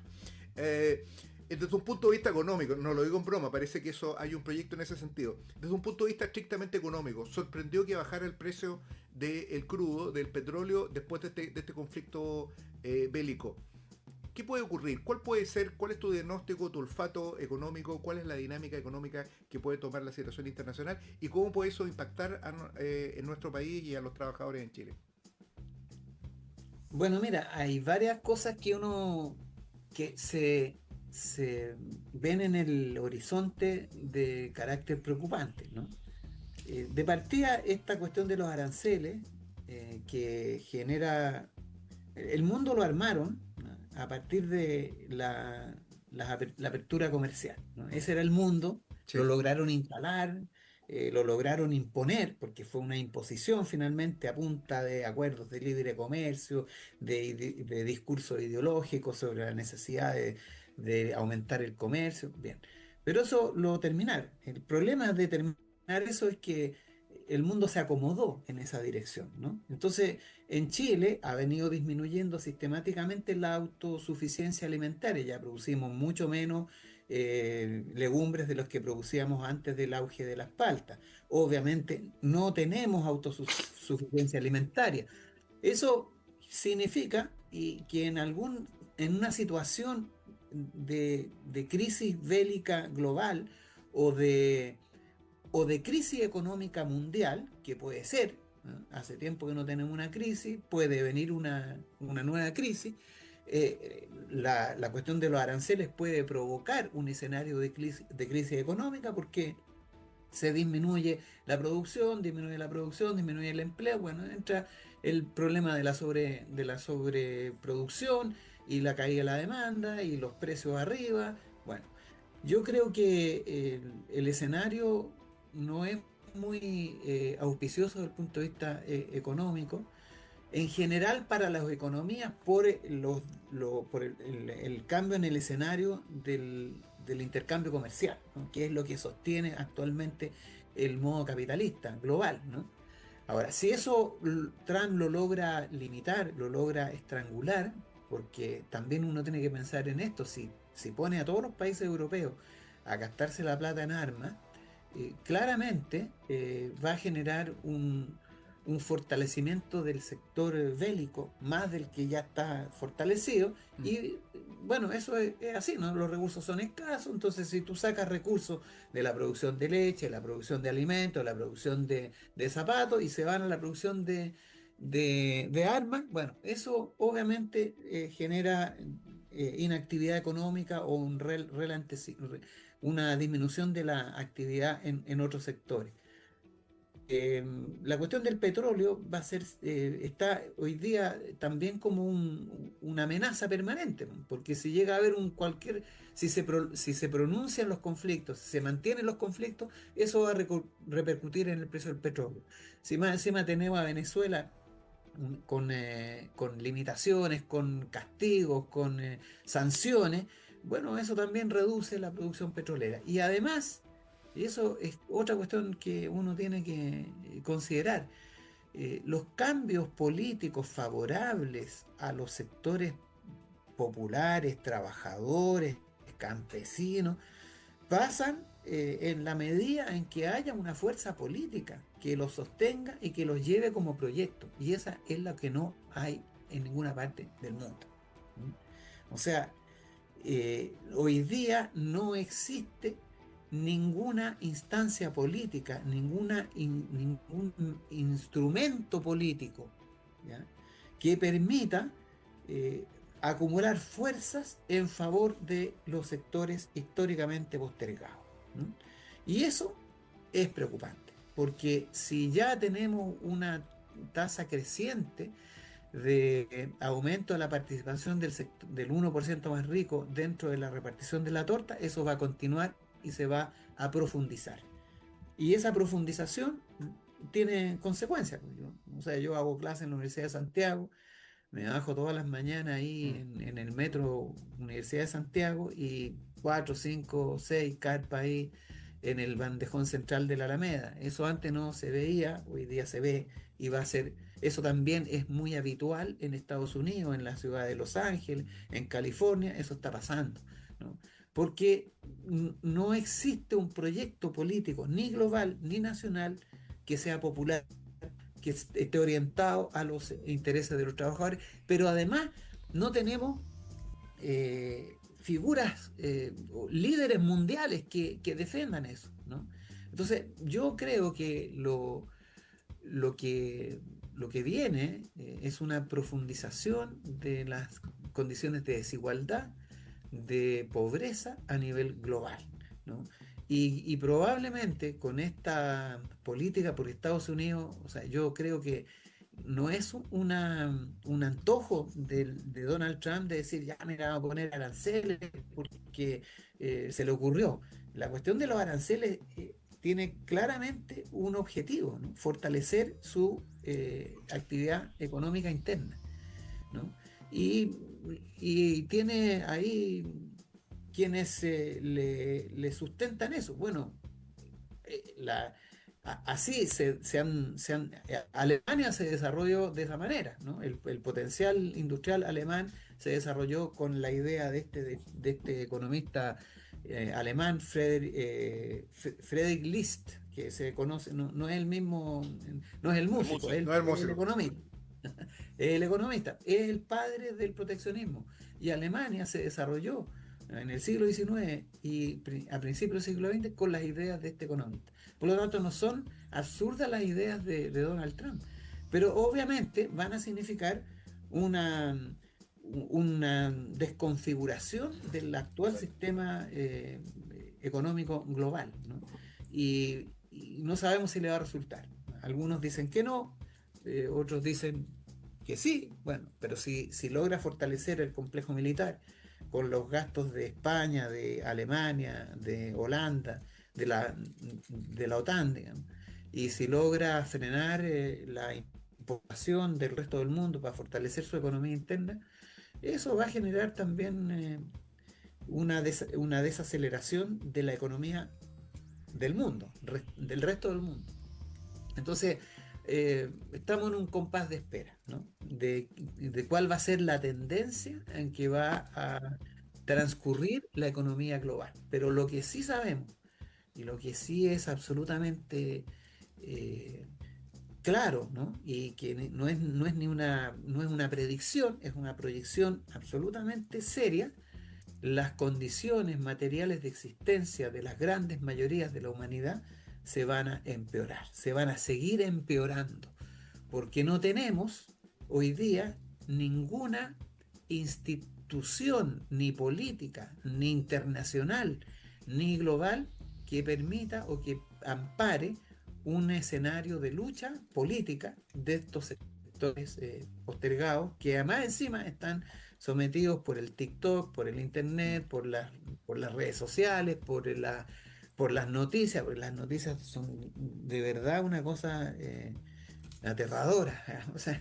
Desde un punto de vista económico, no lo digo en broma, parece que eso hay un proyecto en ese sentido. Desde un punto de vista estrictamente económico, sorprendió que bajara el precio del crudo, del petróleo, después de este conflicto bélico. ¿Qué puede ocurrir? ¿Cuál es tu diagnóstico, tu olfato económico? ¿Cuál es la dinámica económica que puede tomar la situación internacional? ¿Y cómo puede eso impactar en nuestro país y a los trabajadores en Chile? Bueno, mira, hay varias cosas que se ven en el horizonte de carácter preocupante, ¿no? De partida, esta cuestión de los aranceles que genera... El mundo lo armaron, ¿no?, a partir de la apertura comercial, ¿no? Ese era el mundo, Sí. lo lograron instalar, lo lograron imponer, porque fue una imposición finalmente a punta de acuerdos de libre comercio, de discursos ideológicos sobre la necesidad de aumentar el comercio, bien. Pero eso lo terminaron. El problema de terminar eso es que el mundo se acomodó en esa dirección, ¿no? Entonces, en Chile ha venido disminuyendo sistemáticamente la autosuficiencia alimentaria. Ya producimos mucho menos legumbres de los que producíamos antes del auge de las paltas. Obviamente no tenemos autosuficiencia alimentaria. Eso significa que en una situación de crisis bélica global o de, o de crisis económica mundial, que puede ser, ¿no? Hace tiempo que no tenemos una crisis, puede venir una nueva crisis. La cuestión de los aranceles puede provocar un escenario de crisis económica, porque se disminuye la producción, disminuye el empleo, bueno, entra el problema de la sobreproducción y la caída de la demanda y los precios arriba. Bueno, yo creo que el escenario no es muy auspicioso desde el punto de vista económico, en general para las economías, por el cambio en el escenario del intercambio comercial, ¿no?, que es lo que sostiene actualmente el modo capitalista global, ¿no? Ahora, si eso Trump lo logra limitar, lo logra estrangular, porque también uno tiene que pensar en esto, si pone a todos los países europeos a gastarse la plata en armas, claramente va a generar un fortalecimiento del sector bélico, más del que ya está fortalecido, y bueno, eso es así, ¿no? Los recursos son escasos, entonces si tú sacas recursos de la producción de leche, de la producción de alimentos, de la producción de zapatos, y se van a la producción de armas, bueno, eso obviamente genera inactividad económica o una disminución de la actividad en otros sectores. La cuestión del petróleo va a ser, está hoy día también como una amenaza permanente, porque si llega a haber si se pronuncian los conflictos, si se mantienen los conflictos, eso va a repercutir en el precio del petróleo. Si más encima tenemos a Venezuela con limitaciones, con castigos, con sanciones, bueno, eso también reduce la producción petrolera. Y además, y eso es otra cuestión que uno tiene que considerar, los cambios políticos favorables a los sectores populares, trabajadores, campesinos, pasan en la medida en que haya una fuerza política que los sostenga y que los lleve como proyecto. Y esa es la que no hay en ninguna parte del mundo. ¿Mm? O sea, hoy día no existe ninguna instancia política, ningún instrumento político, ¿ya?, que permita acumular fuerzas en favor de los sectores históricamente postergados. ¿No? Y eso es preocupante, porque si ya tenemos una tasa creciente de aumento de la participación del 1% más rico dentro de la repartición de la torta, eso va a continuar y se va a profundizar. Y esa profundización tiene consecuencias. O sea, yo hago clases en la Universidad de Santiago, me bajo todas las mañanas ahí en el metro Universidad de Santiago y 4, 5, 6 carpas ahí en el bandejón central de la Alameda. Eso antes no se veía, hoy día se ve y va a ser. Eso también es muy habitual en Estados Unidos, en la ciudad de Los Ángeles, en California, eso está pasando, ¿no? Porque no existe un proyecto político, ni global ni nacional, que sea popular, que esté orientado a los intereses de los trabajadores, pero además no tenemos figuras, líderes mundiales que defiendan eso, ¿no? Entonces, yo creo que lo que viene es una profundización de las condiciones de desigualdad, de pobreza a nivel global, ¿no? Y probablemente con esta política por Estados Unidos, o sea, yo creo que no es un antojo de Donald Trump de decir, ya, mira, vamos a poner aranceles porque se le ocurrió. La cuestión de los aranceles tiene claramente un objetivo, ¿no? Fortalecer su actividad económica interna, ¿no? Y tiene ahí quienes le sustentan eso. Bueno, así Alemania se desarrolló de esa manera, ¿no? El potencial industrial alemán se desarrolló con la idea de este economista alemán, Friedrich List, que se conoce, no es el mismo, no es el músico, es No es el el músico. economista. El economista es el padre del proteccionismo, y Alemania se desarrolló en el siglo XIX y a principios del siglo XX con las ideas de este economista. Por lo tanto, no son absurdas las ideas de Donald Trump, pero obviamente van a significar una desconfiguración del actual sistema económico global, ¿no? Y no sabemos si le va a resultar. Algunos dicen que no, otros dicen que sí. Bueno, pero si logra fortalecer el complejo militar con los gastos de España, de Alemania, de Holanda, de la OTAN, digamos, y si logra frenar la importación del resto del mundo para fortalecer su economía interna, eso va a generar también una desaceleración de la economía del mundo, del resto del mundo. Entonces, estamos en un compás de espera, ¿no? De cuál va a ser la tendencia en que va a transcurrir la economía global. Pero lo que sí sabemos, y lo que sí es absolutamente claro, ¿no? Y que no es una predicción, es una proyección absolutamente seria. Las condiciones materiales de existencia de las grandes mayorías de la humanidad se van a empeorar, se van a seguir empeorando, porque no tenemos hoy día ninguna institución, ni política, ni internacional, ni global, que permita o que ampare un escenario de lucha política de estos sectores postergados, que además encima están sometidos por el TikTok, por el Internet, por las redes sociales, por las noticias, porque las noticias son de verdad una cosa aterradora. O sea,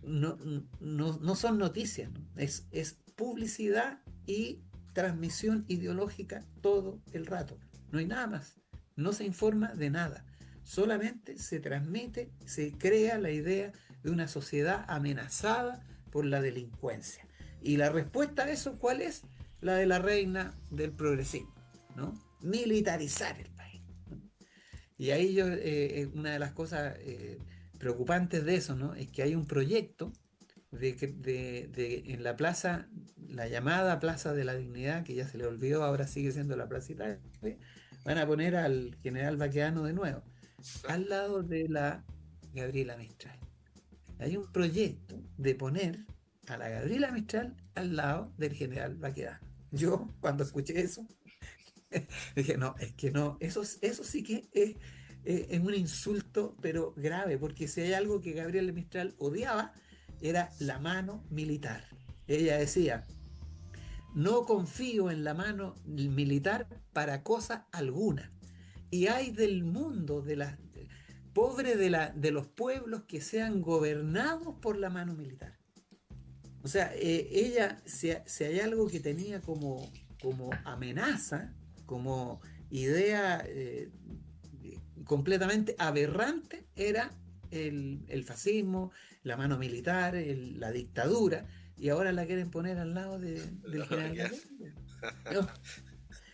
no son noticias, ¿no? Es publicidad y transmisión ideológica todo el rato. No hay nada más. No se informa de nada. Solamente se transmite, se crea la idea de una sociedad amenazada por la delincuencia. Y la respuesta a eso, ¿cuál es? La de la reina del progresismo, ¿no? militarizar el país. Y ahí una de las cosas preocupantes de eso, ¿no? Es que hay un proyecto en la plaza, la llamada Plaza de la Dignidad, que ya se le olvidó, ahora sigue siendo la Plaza Italia, van a poner al general Baqueano de nuevo, al lado de la Gabriela Mistral. Hay un proyecto de poner a la Gabriela Mistral al lado del general Baqueano. Yo, cuando escuché eso, dije, no, es que no, eso sí que es un insulto, pero grave, porque si hay algo que Gabriela Mistral odiaba, era la mano militar. Ella decía, no confío en la mano militar para cosa alguna. Y hay del mundo, pobre de los pueblos que sean gobernados por la mano militar. O sea, ella, si hay algo que tenía como amenaza, como idea completamente aberrante, era el fascismo, la mano militar, la dictadura, y ahora la quieren poner al lado del general Baqueano. No,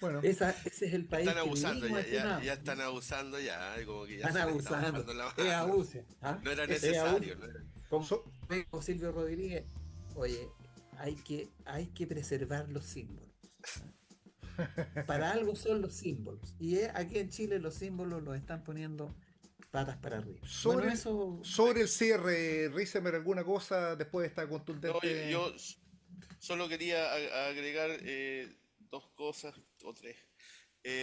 Bueno, ese es el país Están que abusando, vivimos, ya estimado. están abusando, ya, como que ya Están se le está abusando. bajando la Es mano. abuso. ¿Ah? No era Es necesario, abuso. no era- Como so- dijo Silvio Rodríguez, oye, hay que preservar los símbolos. Para algo son los símbolos. Y aquí en Chile los símbolos los están poniendo patas para arriba. Bueno, sobre el, eso. sobre el cierre, Risemer, ¿alguna cosa después de esta No, contundente? solo quería agregar dos cosas o tres.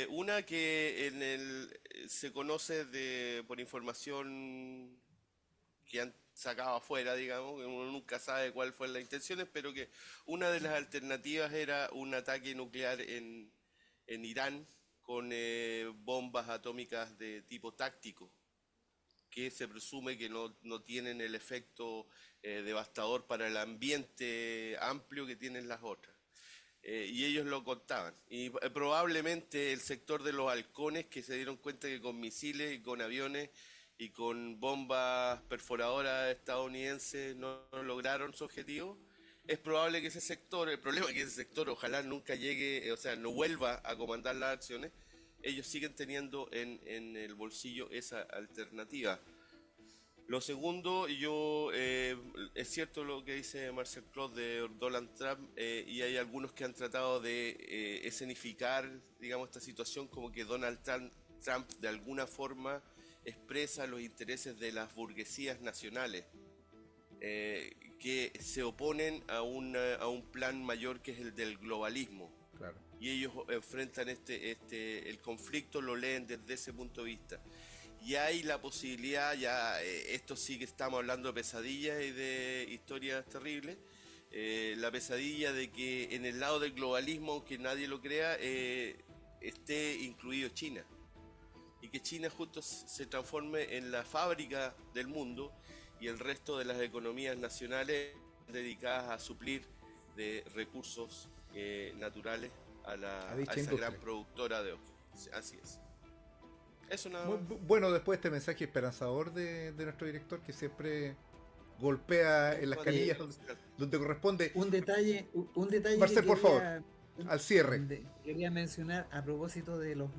Una que se conoce por información que han sacado afuera, digamos, que uno nunca sabe cuál fue las intenciones, pero que una de las alternativas era un ataque nuclear en Irán con bombas atómicas de tipo táctico, que se presume que no tienen el efecto devastador para el ambiente amplio que tienen las otras. Y ellos lo contaban. Y probablemente el sector de los halcones, que se dieron cuenta que con misiles y con aviones y con bombas perforadoras estadounidenses no lograron su objetivo, es probable que ese sector, el problema es que ese sector ojalá nunca llegue, o sea, no vuelva a comandar las acciones, ellos siguen teniendo en el bolsillo esa alternativa. Lo segundo, es cierto lo que dice Marcel Claude de Donald Trump, y hay algunos que han tratado de escenificar, digamos, esta situación como que Trump de alguna forma expresa los intereses de las burguesías nacionales, que se oponen a un plan mayor que es el del globalismo. Claro. Y ellos enfrentan el conflicto, lo leen desde ese punto de vista. Y hay la posibilidad, esto sí que estamos hablando de pesadillas y de historias terribles, la pesadilla de que en el lado del globalismo, aunque nadie lo crea, esté incluido China. Y que China justo se transforme en la fábrica del mundo y el resto de las economías nacionales dedicadas a suplir de recursos naturales a dicha esa industria. gran productora de ojos. Así es. Eso nada Muy más. bueno, después de este mensaje esperanzador de nuestro director, que siempre golpea en las canillas donde corresponde. Un detalle Marcel, que por favor, al cierre. quería mencionar a propósito de los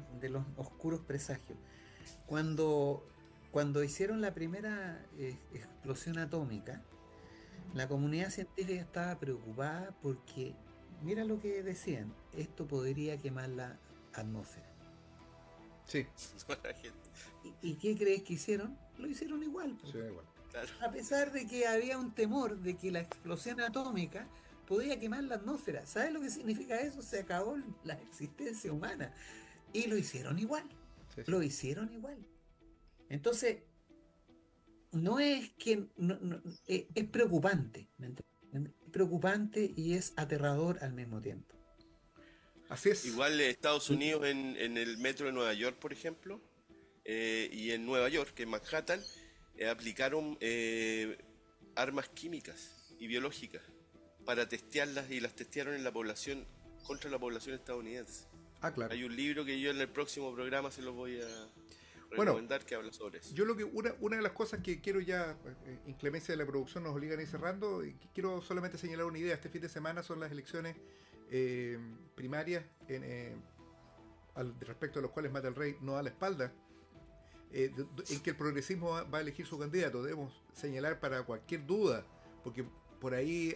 oscuros presagios. Cuando hicieron la primera explosión atómica, la comunidad científica estaba preocupada porque, mira lo que decían, esto podría quemar la atmósfera. Sí, ¿Y qué crees que hicieron? Lo hicieron igual. sí, igual. Claro. A pesar de que había un temor de que la explosión atómica podía quemar la atmósfera. ¿Sabes lo que significa eso? Se acabó la existencia humana. Y lo hicieron igual. Sí, sí. Lo hicieron igual. Entonces, no es que... es preocupante. ¿Me entiendes? Es preocupante y es aterrador al mismo tiempo. Así es. Igual Estados Unidos en el metro de Nueva York, por ejemplo, y en Nueva York, en Manhattan, aplicaron armas químicas y biológicas para testearlas y las testearon en la población contra la población estadounidense. Ah, claro. Hay un libro que yo en el próximo programa se los voy a Bueno, recomendar que habla sobre eso. Yo lo que una de las cosas que quiero ya, inclemencia de la producción nos obligan a ir cerrando, y quiero solamente señalar una idea. Este fin de semana son las elecciones primarias respecto a los cuales Mata el Rey no da la espalda, en que el progresismo va a elegir su candidato. Debemos señalar para cualquier duda, porque por ahí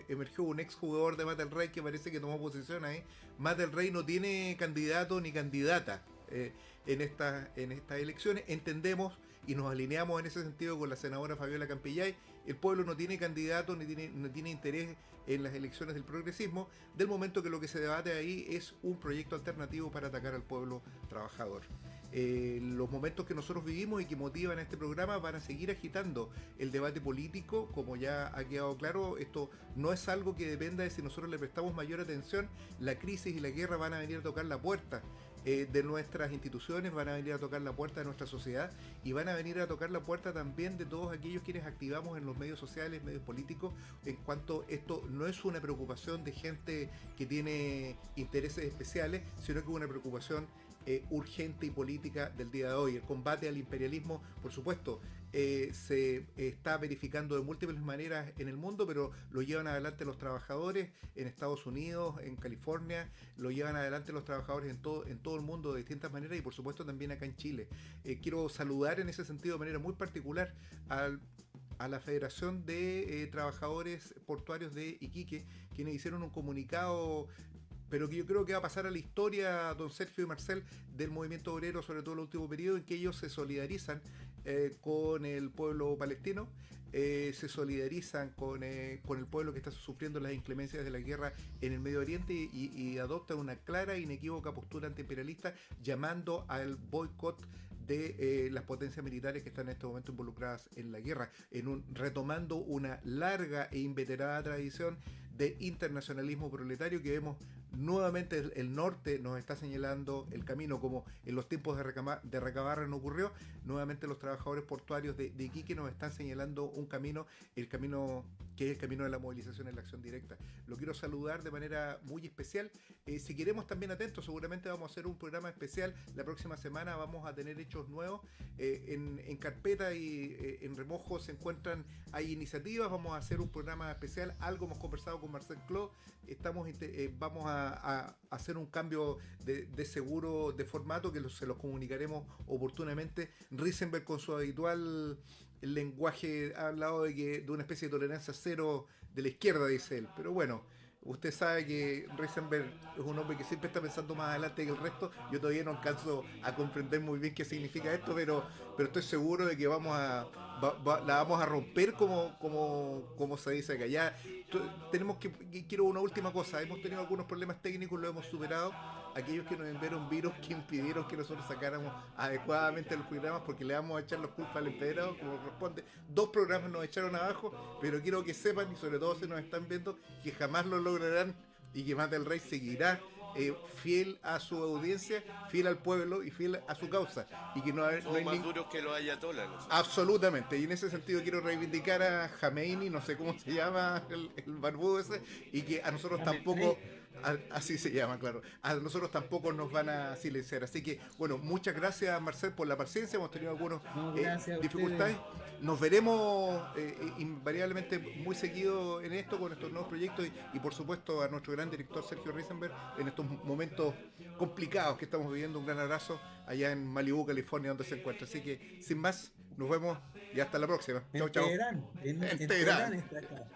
emergió un exjugador de Mata el Rey que parece que tomó posición ahí. Mata el Rey no tiene candidato ni candidata en estas elecciones. Entendemos y nos alineamos en ese sentido con la senadora Fabiola Campillay. El pueblo no tiene candidato, no tiene interés en las elecciones del progresismo, del momento que lo que se debate ahí es un proyecto alternativo para atacar al pueblo trabajador. Los momentos que nosotros vivimos y que motivan este programa van a seguir agitando el debate político. Como ya ha quedado claro, esto no es algo que dependa de si nosotros le prestamos mayor atención. La crisis y la guerra van a venir a tocar la puerta de nuestras instituciones, van a venir a tocar la puerta de nuestra sociedad y van a venir a tocar la puerta también de todos aquellos quienes activamos en los medios sociales, medios políticos, en cuanto esto no es una preocupación de gente que tiene intereses especiales, sino que es una preocupación urgente y política del día de hoy. El combate al imperialismo, por supuesto, se está verificando de múltiples maneras en el mundo, pero lo llevan adelante los trabajadores en Estados Unidos, en California, lo llevan adelante los trabajadores en todo el mundo de distintas maneras y por supuesto también acá en Chile. Quiero saludar en ese sentido de manera muy particular a la Federación de Trabajadores Portuarios de Iquique, quienes hicieron un comunicado, pero que yo creo que va a pasar a la historia, don Sergio y Marcel, del movimiento obrero, sobre todo en el último periodo, en que ellos se solidarizan con el pueblo palestino, se solidarizan con el pueblo que está sufriendo las inclemencias de la guerra en el Medio Oriente y adoptan una clara e inequívoca postura antiimperialista, llamando al boicot de las potencias militares que están en este momento involucradas en la guerra, retomando una larga e inveterada tradición de internacionalismo proletario que vemos nuevamente. El norte nos está señalando el camino, como en los tiempos de Recabarren ocurrió. Nuevamente los trabajadores portuarios de Iquique nos están señalando un camino, el camino que es el camino de la movilización en la acción directa. Lo quiero saludar de manera muy especial. Si queremos también atentos, seguramente vamos a hacer un programa especial. La próxima semana vamos a tener hechos nuevos. En carpeta y en remojo se encuentran, hay iniciativas, vamos a hacer un programa especial. Algo hemos conversado con Marcel Clos. Vamos a hacer un cambio de seguro de formato que se los comunicaremos oportunamente. Risenberg, con su habitual lenguaje, ha hablado de una especie de tolerancia cero de la izquierda, dice él, pero bueno, usted sabe que Risenberg es un hombre que siempre está pensando más adelante que el resto. Yo todavía no alcanzo a comprender muy bien qué significa esto, pero estoy seguro de que la vamos a romper como se dice acá. Ya quiero una última cosa. Hemos tenido algunos problemas técnicos, lo hemos superado. Aquellos que nos enviaron virus que impidieron que nosotros sacáramos adecuadamente los programas, porque le vamos a echar los culpas al empedrado como corresponde. 2 programas nos echaron abajo, pero quiero que sepan, y sobre todo si nos están viendo, que jamás lo lograrán y que Mata el Rey seguirá fiel a su audiencia, fiel al pueblo y fiel a su causa, y que no hay más duros que los ayatolas, ¿no? Absolutamente, y en ese sentido quiero reivindicar a Jameini, no sé cómo se llama el barbudo ese, y que a nosotros tampoco, así se llama, claro, a nosotros tampoco nos van a silenciar. Así que bueno, muchas gracias, Marcel, por la paciencia. Hemos tenido algunas dificultades. Nos veremos invariablemente muy seguido en esto, con estos nuevos proyectos, y por supuesto a nuestro gran director Sergio Risenberg en estos momentos complicados que estamos viviendo. Un gran abrazo allá en Malibu, California, donde se encuentra. Así que sin más, nos vemos y hasta la próxima. Chao, chao. En Teherán está acá.